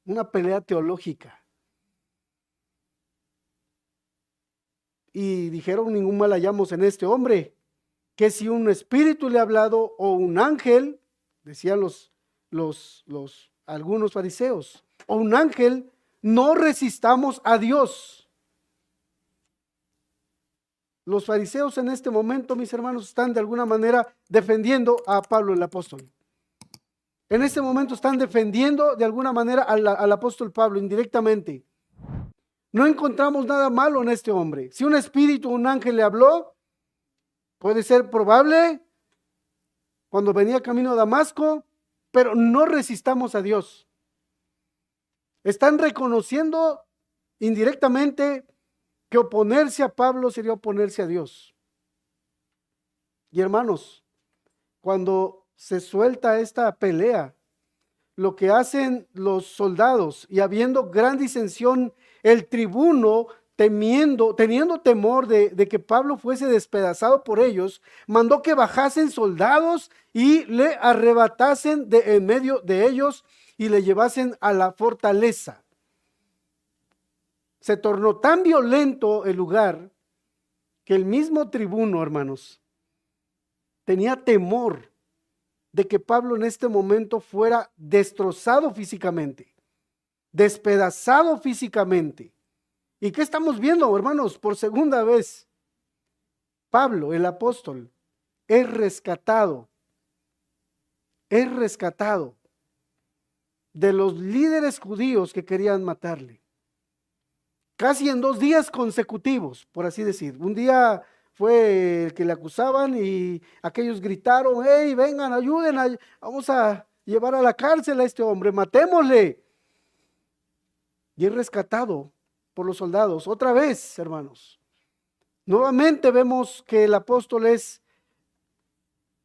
una pelea teológica. Y dijeron, ningún mal hallamos en este hombre, que si un espíritu le ha hablado o un ángel, decían algunos fariseos, o un ángel, no resistamos a Dios. Los fariseos en este momento, mis hermanos, están de alguna manera defendiendo a Pablo el apóstol. En este momento están defendiendo de alguna manera al apóstol Pablo indirectamente. No encontramos nada malo en este hombre. Si un espíritu, un ángel le habló, puede ser probable cuando venía camino a Damasco, pero no resistamos a Dios. Están reconociendo indirectamente que oponerse a Pablo sería oponerse a Dios. Y hermanos, cuando se suelta esta pelea, lo que hacen los soldados, y habiendo gran disensión, el tribuno, teniendo temor de que Pablo fuese despedazado por ellos, mandó que bajasen soldados y le arrebatasen de en medio de ellos y le llevasen a la fortaleza. Se tornó tan violento el lugar que el mismo tribuno, hermanos, tenía temor de que Pablo en este momento fuera destrozado físicamente, despedazado físicamente. ¿Y qué estamos viendo, hermanos? Por segunda vez, Pablo, el apóstol, es rescatado de los líderes judíos que querían matarle. Casi en 2 días consecutivos, por así decir. Un día fue el que le acusaban y aquellos gritaron: hey, vengan, ayuden, vamos a llevar a la cárcel a este hombre, matémosle. Y es rescatado por los soldados. Otra vez, hermanos, nuevamente vemos que el apóstol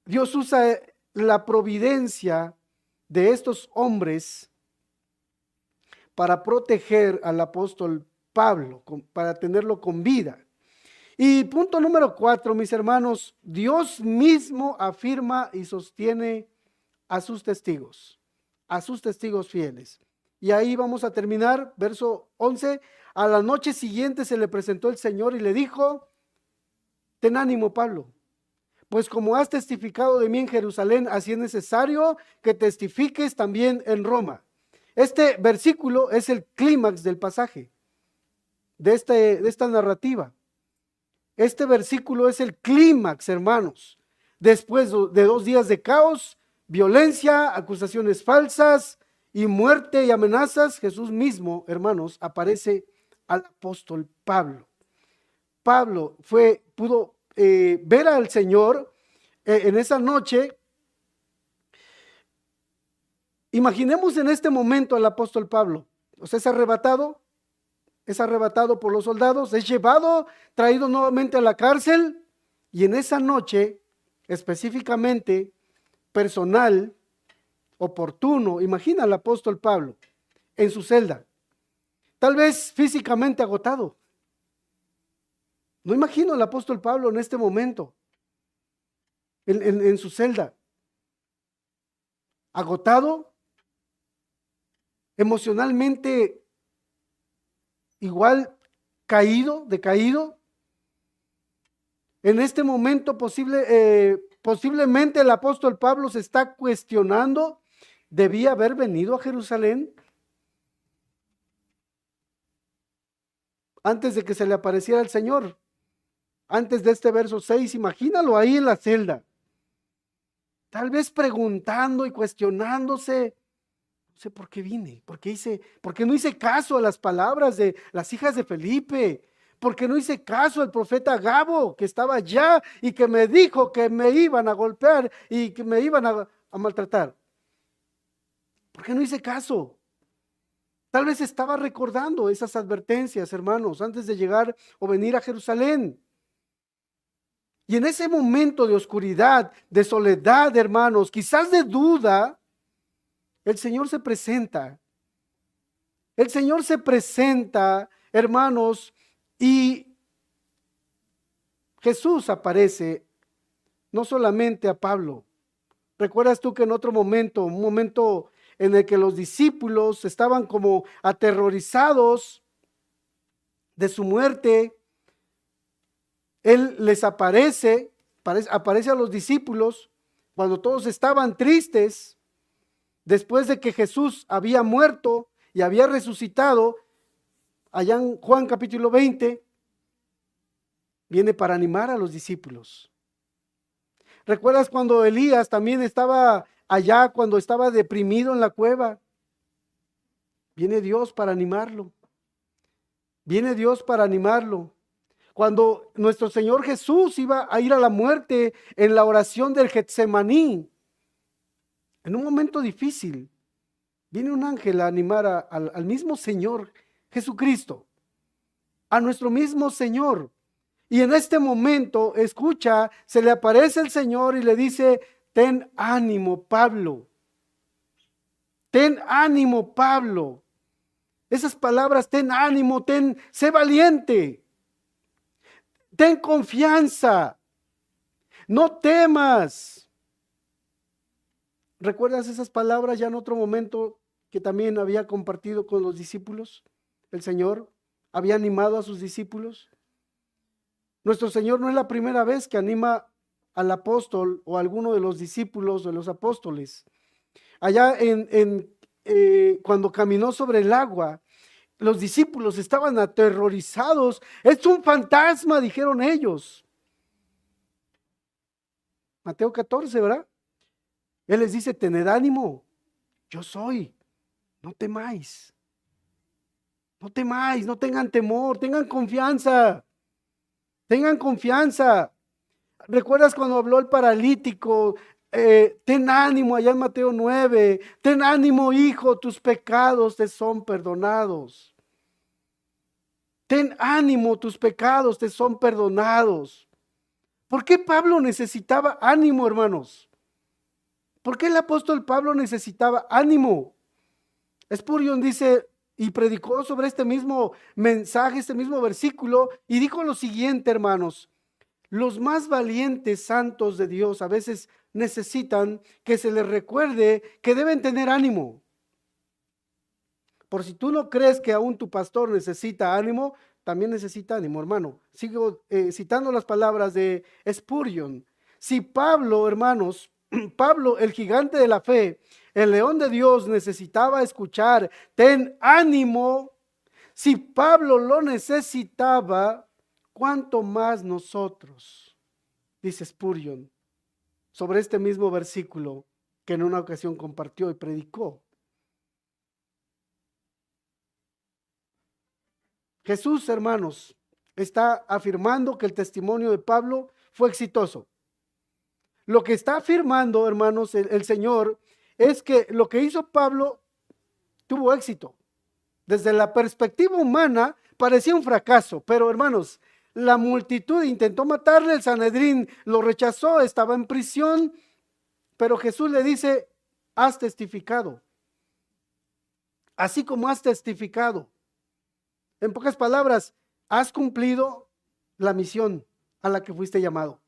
Dios usa la providencia de estos hombres para proteger al apóstol Pablo, para tenerlo con vida. Y punto número 4, mis hermanos, Dios mismo afirma y sostiene a sus testigos fieles. Y ahí vamos a terminar, verso 11. A la noche siguiente se le presentó el Señor y le dijo: ten ánimo, Pablo, pues como has testificado de mí en Jerusalén, así es necesario que testifiques también en Roma. Este versículo es el clímax del pasaje, de esta narrativa. Este versículo es el clímax, hermanos. Después de 2 días de caos, violencia, acusaciones falsas y muerte y amenazas, Jesús mismo, hermanos, aparece al apóstol Pablo. Pablo pudo ver al Señor en esa noche. Imaginemos en este momento al apóstol Pablo. O sea, es arrebatado por los soldados, es llevado, traído nuevamente a la cárcel, y en esa noche, específicamente, personal, oportuno, imagina al apóstol Pablo en su celda, tal vez físicamente agotado. No imagino al apóstol Pablo en este momento, en su celda, agotado, emocionalmente igual decaído. En este momento posiblemente el apóstol Pablo se está cuestionando: ¿debía haber venido a Jerusalén antes de que se le apareciera el Señor? Antes de este verso 6, imagínalo ahí en la celda, tal vez preguntando y cuestionándose: no sé por qué vine, por qué no hice caso a las palabras de las hijas de Felipe, por qué no hice caso al profeta Gabo, que estaba allá y que me dijo que me iban a golpear y que me iban a maltratar. ¿Por qué no hice caso? Tal vez estaba recordando esas advertencias, hermanos, antes de llegar o venir a Jerusalén. Y en ese momento de oscuridad, de soledad, hermanos, quizás de duda, el Señor se presenta. El Señor se presenta, hermanos, y Jesús aparece no solamente a Pablo. ¿Recuerdas tú que en otro momento, un momento en el que los discípulos estaban como aterrorizados de su muerte, Él les aparece a los discípulos cuando todos estaban tristes, después de que Jesús había muerto y había resucitado? Allá en Juan capítulo 20, viene para animar a los discípulos. ¿Recuerdas cuando Elías también estaba allá, cuando estaba deprimido en la cueva? Viene Dios para animarlo. Viene Dios para animarlo. Cuando nuestro Señor Jesús iba a ir a la muerte en la oración del Getsemaní, en un momento difícil, viene un ángel a animar al mismo Señor Jesucristo, a nuestro mismo Señor. Y en este momento, escucha, se le aparece el Señor y le dice: ten ánimo, Pablo. Ten ánimo, Pablo. Esas palabras, ten ánimo, sé valiente. Ten confianza. No temas. ¿Recuerdas esas palabras ya en otro momento que también había compartido con los discípulos? El Señor había animado a sus discípulos. Nuestro Señor no es la primera vez que anima al apóstol o a alguno de los discípulos de los apóstoles. Allá cuando caminó sobre el agua, los discípulos estaban aterrorizados. Es un fantasma, dijeron ellos. Mateo 14, ¿verdad? Él les dice: tened ánimo, yo soy, no temáis. No temáis, no tengan temor, tengan confianza. Tengan confianza. ¿Recuerdas cuando habló el paralítico? Ten ánimo, allá en Mateo 9. Ten ánimo, hijo, tus pecados te son perdonados. Ten ánimo, tus pecados te son perdonados. ¿Por qué Pablo necesitaba ánimo, hermanos? ¿Por qué el apóstol Pablo necesitaba ánimo? Spurgeon dice y predicó sobre este mismo mensaje, este mismo versículo, y dijo lo siguiente, hermanos: los más valientes santos de Dios a veces necesitan que se les recuerde que deben tener ánimo. Por si tú no crees que aún tu pastor necesita ánimo, también necesita ánimo, hermano. Sigo citando las palabras de Spurgeon. Si Pablo, hermanos, Pablo, el gigante de la fe, el león de Dios, necesitaba escuchar ten ánimo, si Pablo lo necesitaba, ¿cuánto más nosotros? Dice Spurgeon sobre este mismo versículo que en una ocasión compartió y predicó. Jesús, hermanos, está afirmando que el testimonio de Pablo fue exitoso. Lo que está afirmando, hermanos, el Señor, es que lo que hizo Pablo tuvo éxito. Desde la perspectiva humana parecía un fracaso, pero hermanos, la multitud intentó matarle, el Sanedrín lo rechazó, estaba en prisión, pero Jesús le dice: has testificado. Así como has testificado. En pocas palabras, has cumplido la misión a la que fuiste llamado.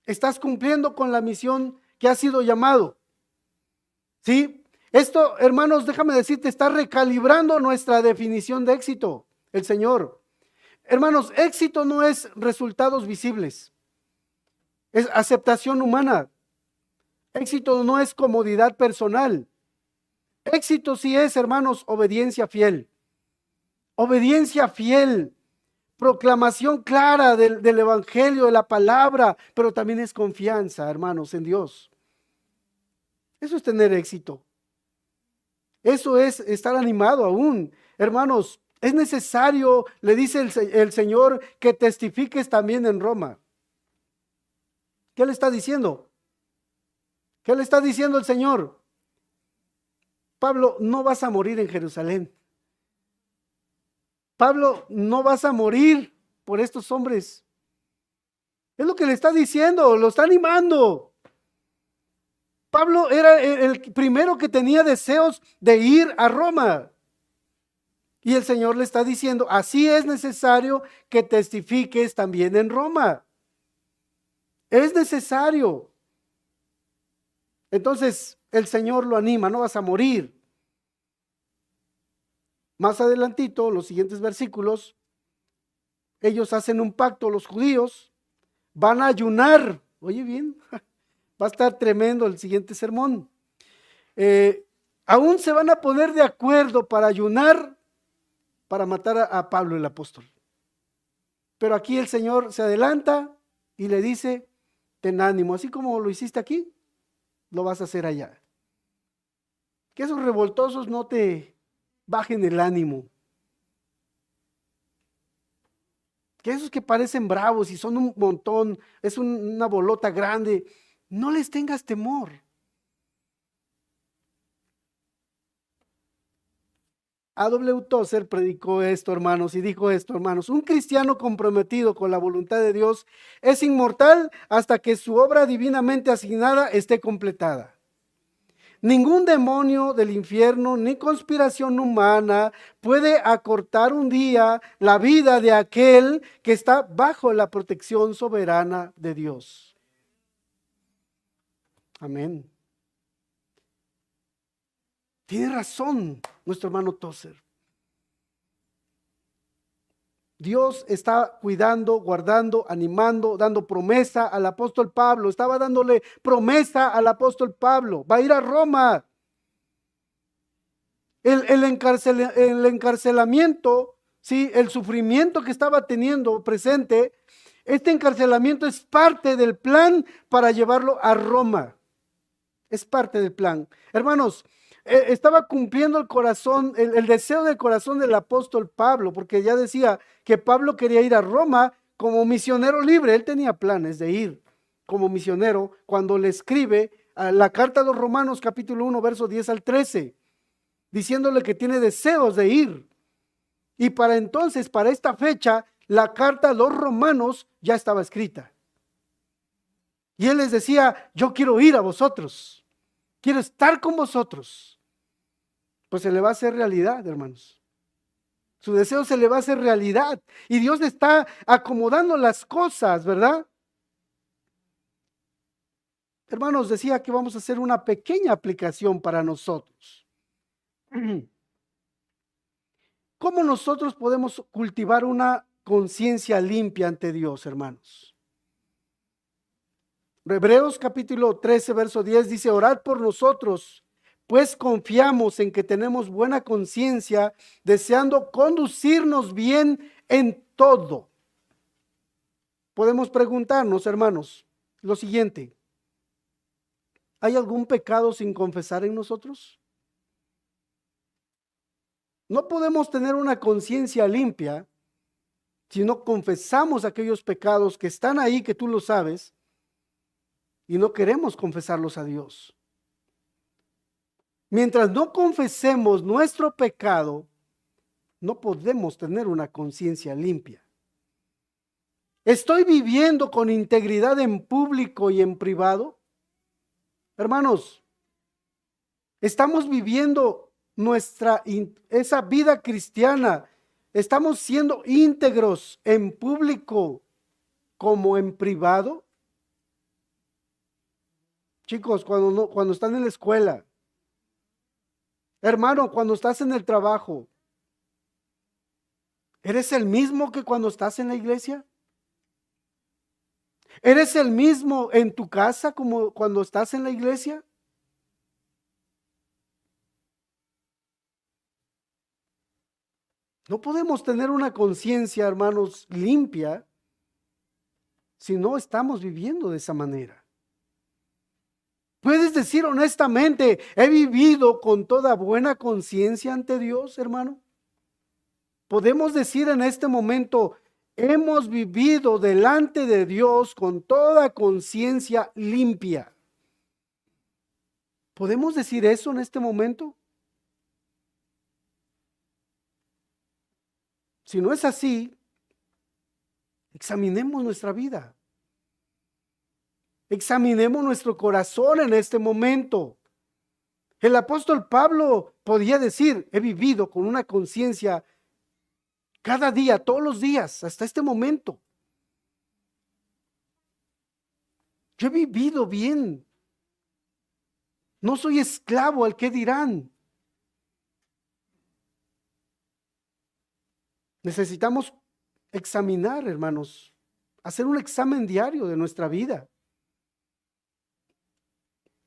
Estás cumpliendo con la misión que has sido llamado. ¿Sí? Esto, hermanos, déjame decirte, está recalibrando nuestra definición de éxito, el Señor. Hermanos, éxito no es resultados visibles, es aceptación humana. Éxito no es comodidad personal. Éxito sí es, hermanos, obediencia fiel. Obediencia fiel, proclamación clara del evangelio, de la palabra, pero también es confianza, hermanos, en Dios. Eso es tener éxito. Eso es estar animado aún. Hermanos, es necesario, le dice el Señor, que testifiques también en Roma. ¿Qué le está diciendo? ¿Qué le está diciendo el Señor? Pablo, no vas a morir en Jerusalén. Pablo, no vas a morir por estos hombres. Es lo que le está diciendo, lo está animando. Pablo era el primero que tenía deseos de ir a Roma. Y el Señor le está diciendo: así es necesario que testifiques también en Roma. Es necesario. Entonces el Señor lo anima: no vas a morir. Más adelantito, los siguientes versículos, ellos hacen un pacto, los judíos van a ayunar. Oye bien, va a estar tremendo el siguiente sermón. Aún se van a poner de acuerdo para ayunar, para matar a Pablo el apóstol. Pero aquí el Señor se adelanta y le dice: ten ánimo, así como lo hiciste aquí, lo vas a hacer allá. Que esos revoltosos no te bajen el ánimo. que esos que parecen bravos y son un montón, es una bolota grande, no les tengas temor. A.W. Tozer predicó esto, hermanos, y dijo esto, hermanos: un cristiano comprometido con la voluntad de Dios es inmortal hasta que su obra divinamente asignada esté completada. Ningún demonio del infierno ni conspiración humana puede acortar un día la vida de aquel que está bajo la protección soberana de Dios. Amén. Tiene razón nuestro hermano Tozer. Dios está cuidando, guardando, animando, dando promesa al apóstol Pablo. Estaba dándole promesa al apóstol Pablo. Va a ir a Roma. El encarcelamiento, ¿sí? El sufrimiento que estaba teniendo presente, este encarcelamiento es parte del plan para llevarlo a Roma. Es parte del plan. Hermanos, estaba cumpliendo el corazón, el deseo del corazón del apóstol Pablo, porque ya decía que Pablo quería ir a Roma como misionero libre. Él tenía planes de ir como misionero cuando le escribe la carta a los Romanos capítulo 1, verso 10 al 13, diciéndole que tiene deseos de ir. Y para entonces, para esta fecha, la carta a los Romanos ya estaba escrita. Y él les decía: yo quiero ir a vosotros. Quiero estar con vosotros. Pues se le va a hacer realidad, hermanos. Su deseo se le va a hacer realidad. Y Dios le está acomodando las cosas, ¿verdad? Hermanos, decía que vamos a hacer una pequeña aplicación para nosotros. ¿Cómo nosotros podemos cultivar una conciencia limpia ante Dios, hermanos? Hebreos capítulo 13, verso 10 dice: orad por nosotros, pues confiamos en que tenemos buena conciencia, deseando conducirnos bien en todo. Podemos preguntarnos, hermanos, lo siguiente: ¿hay algún pecado sin confesar en nosotros? No podemos tener una conciencia limpia si no confesamos aquellos pecados que están ahí, que tú lo sabes, y no queremos confesarlos a Dios. Mientras no confesemos nuestro pecado, no podemos tener una conciencia limpia. ¿Estoy viviendo con integridad en público y en privado? Hermanos, ¿estamos viviendo esa vida cristiana? ¿Estamos siendo íntegros en público como en privado? Chicos, cuando están en la escuela, hermano, cuando estás en el trabajo, ¿eres el mismo que cuando estás en la iglesia? ¿Eres el mismo en tu casa como cuando estás en la iglesia? No podemos tener una conciencia, hermanos, limpia si no estamos viviendo de esa manera. ¿Puedes decir honestamente: he vivido con toda buena conciencia ante Dios, hermano? Podemos decir en este momento: hemos vivido delante de Dios con toda conciencia limpia. ¿Podemos decir eso en este momento? Si no es así, examinemos nuestra vida. Examinemos nuestro corazón en este momento. El apóstol Pablo podía decir: he vivido con una conciencia cada día, todos los días, hasta este momento. Yo he vivido bien. No soy esclavo al que dirán. Necesitamos examinar, hermanos, hacer un examen diario de nuestra vida.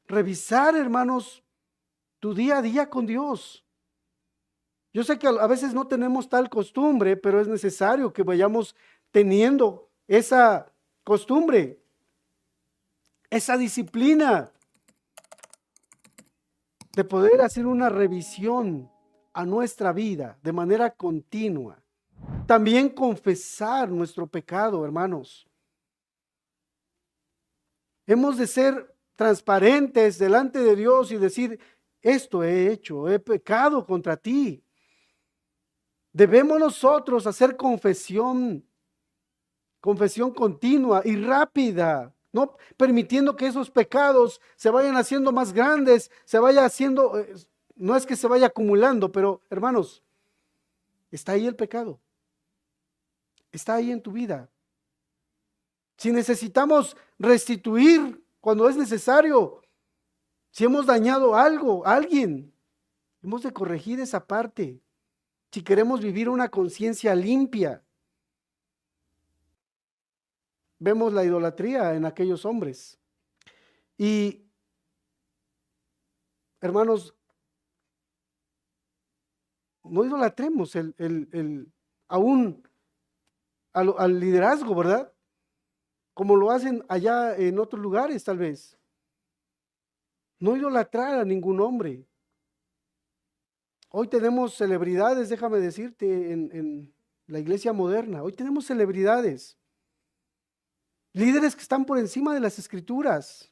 Revisar, hermanos, tu día a día con Dios. Yo sé que a veces no tenemos tal costumbre, pero es necesario que vayamos teniendo esa costumbre, esa disciplina de poder hacer una revisión a nuestra vida de manera continua. También confesar nuestro pecado, hermanos. Hemos de ser transparentes delante de Dios y decir, esto he hecho, he pecado contra ti. Debemos nosotros hacer confesión continua y rápida, no permitiendo que esos pecados se vayan haciendo más grandes, se vaya haciendo, no es que se vaya acumulando, pero hermanos, está ahí el pecado, está ahí en tu vida. Si necesitamos restituir cuando es necesario, si hemos dañado algo, a alguien, hemos de corregir esa parte. Si queremos vivir una conciencia limpia, vemos la idolatría en aquellos hombres. Y, hermanos, no idolatremos aún al liderazgo, ¿verdad? Como lo hacen allá en otros lugares, tal vez. No idolatrar a ningún hombre. Hoy tenemos celebridades, déjame decirte, en la iglesia moderna. Hoy tenemos celebridades. Líderes que están por encima de las escrituras.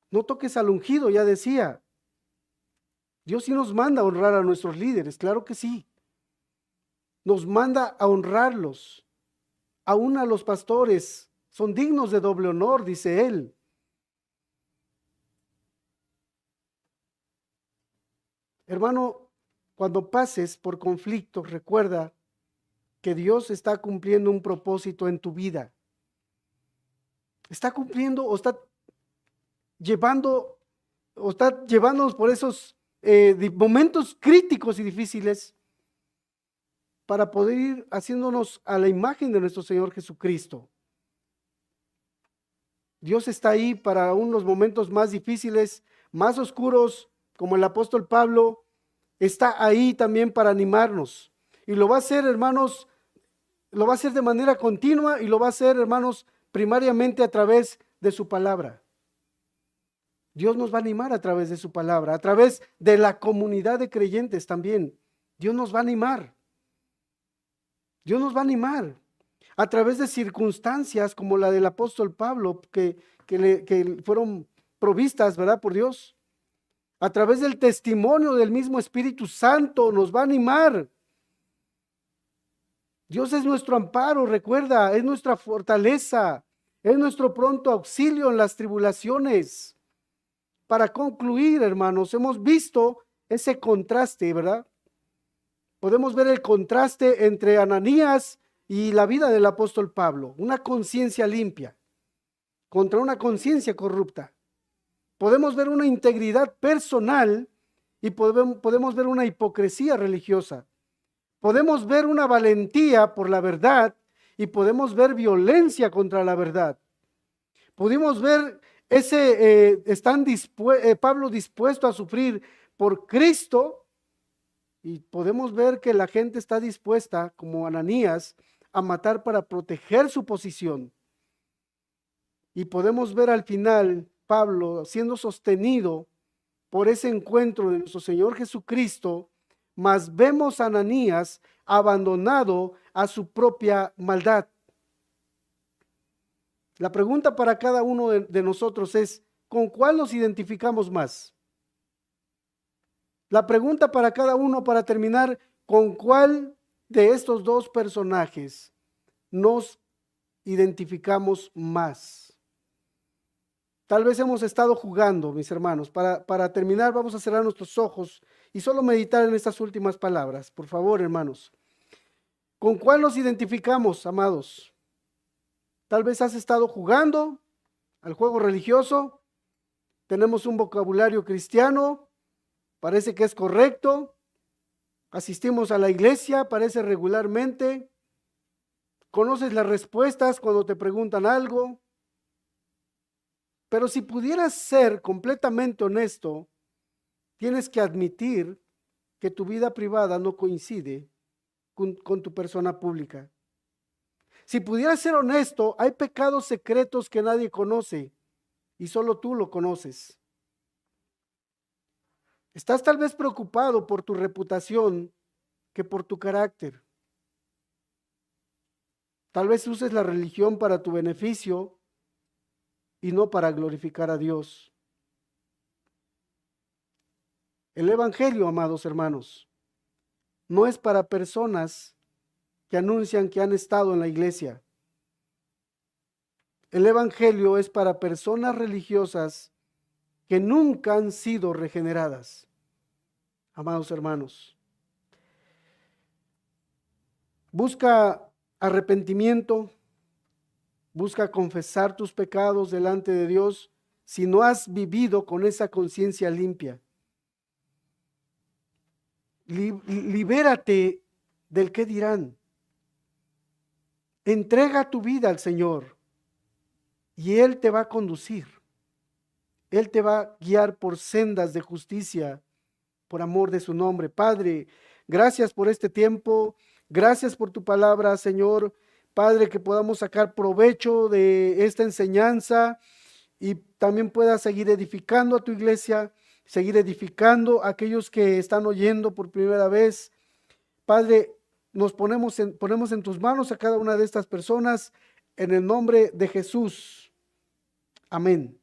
No toques al ungido, ya decía. Dios sí nos manda a honrar a nuestros líderes, claro que sí. Nos manda a honrarlos. Aún a los pastores son dignos de doble honor, dice él. Hermano, cuando pases por conflictos, recuerda que Dios está cumpliendo un propósito en tu vida. Está cumpliendo o está llevándonos por esos momentos críticos y difíciles para poder ir haciéndonos a la imagen de nuestro Señor Jesucristo. Dios está ahí para unos momentos más difíciles, más oscuros, como el apóstol Pablo, está ahí también para animarnos. Y lo va a hacer, hermanos, lo va a hacer de manera continua y lo va a hacer, hermanos, primariamente a través de su palabra. Dios nos va a animar a través de su palabra, a través de la comunidad de creyentes también. Dios nos va a animar. Dios nos va a animar a través de circunstancias como la del apóstol Pablo, que fueron provistas, ¿verdad?, por Dios. A través del testimonio del mismo Espíritu Santo nos va a animar. Dios es nuestro amparo, recuerda, es nuestra fortaleza, es nuestro pronto auxilio en las tribulaciones. Para concluir, hermanos, hemos visto ese contraste, ¿verdad? Podemos ver el contraste entre Ananías y la vida del apóstol Pablo, una conciencia limpia contra una conciencia corrupta. Podemos ver una integridad personal y podemos ver una hipocresía religiosa. Podemos ver una valentía por la verdad y podemos ver violencia contra la verdad. Pudimos ver Pablo dispuesto a sufrir por Cristo, y podemos ver que la gente está dispuesta, como Ananías, a matar para proteger su posición. Y podemos ver al final Pablo siendo sostenido por ese encuentro de nuestro Señor Jesucristo, mas vemos a Ananías abandonado a su propia maldad. La pregunta para cada uno de nosotros es, ¿con cuál nos identificamos más? La pregunta para cada uno, para terminar, ¿con cuál de estos dos personajes nos identificamos más? Tal vez hemos estado jugando, mis hermanos. Para terminar, vamos a cerrar nuestros ojos y solo meditar en estas últimas palabras. Por favor, hermanos. ¿Con cuál nos identificamos, amados? Tal vez has estado jugando al juego religioso. Tenemos un vocabulario cristiano. Parece que es correcto. Asistimos a la iglesia, parece regularmente. Conoces las respuestas cuando te preguntan algo. Pero si pudieras ser completamente honesto, tienes que admitir que tu vida privada no coincide con tu persona pública. Si pudieras ser honesto, hay pecados secretos que nadie conoce y solo tú lo conoces. Estás tal vez preocupado por tu reputación que por tu carácter. Tal vez uses la religión para tu beneficio y no para glorificar a Dios. El Evangelio, amados hermanos, no es para personas que anuncian que han estado en la iglesia. El Evangelio es para personas religiosas que nunca han sido regeneradas. Amados hermanos, busca arrepentimiento, busca confesar tus pecados delante de Dios si no has vivido con esa conciencia limpia. Libérate del qué dirán. Entrega tu vida al Señor y Él te va a conducir. Él te va a guiar por sendas de justicia, por amor de su nombre. Padre, gracias por este tiempo. Gracias por tu palabra, Señor. Padre, que podamos sacar provecho de esta enseñanza y también puedas seguir edificando a tu iglesia, seguir edificando a aquellos que están oyendo por primera vez. Padre, nos ponemos en tus manos a cada una de estas personas en el nombre de Jesús. Amén.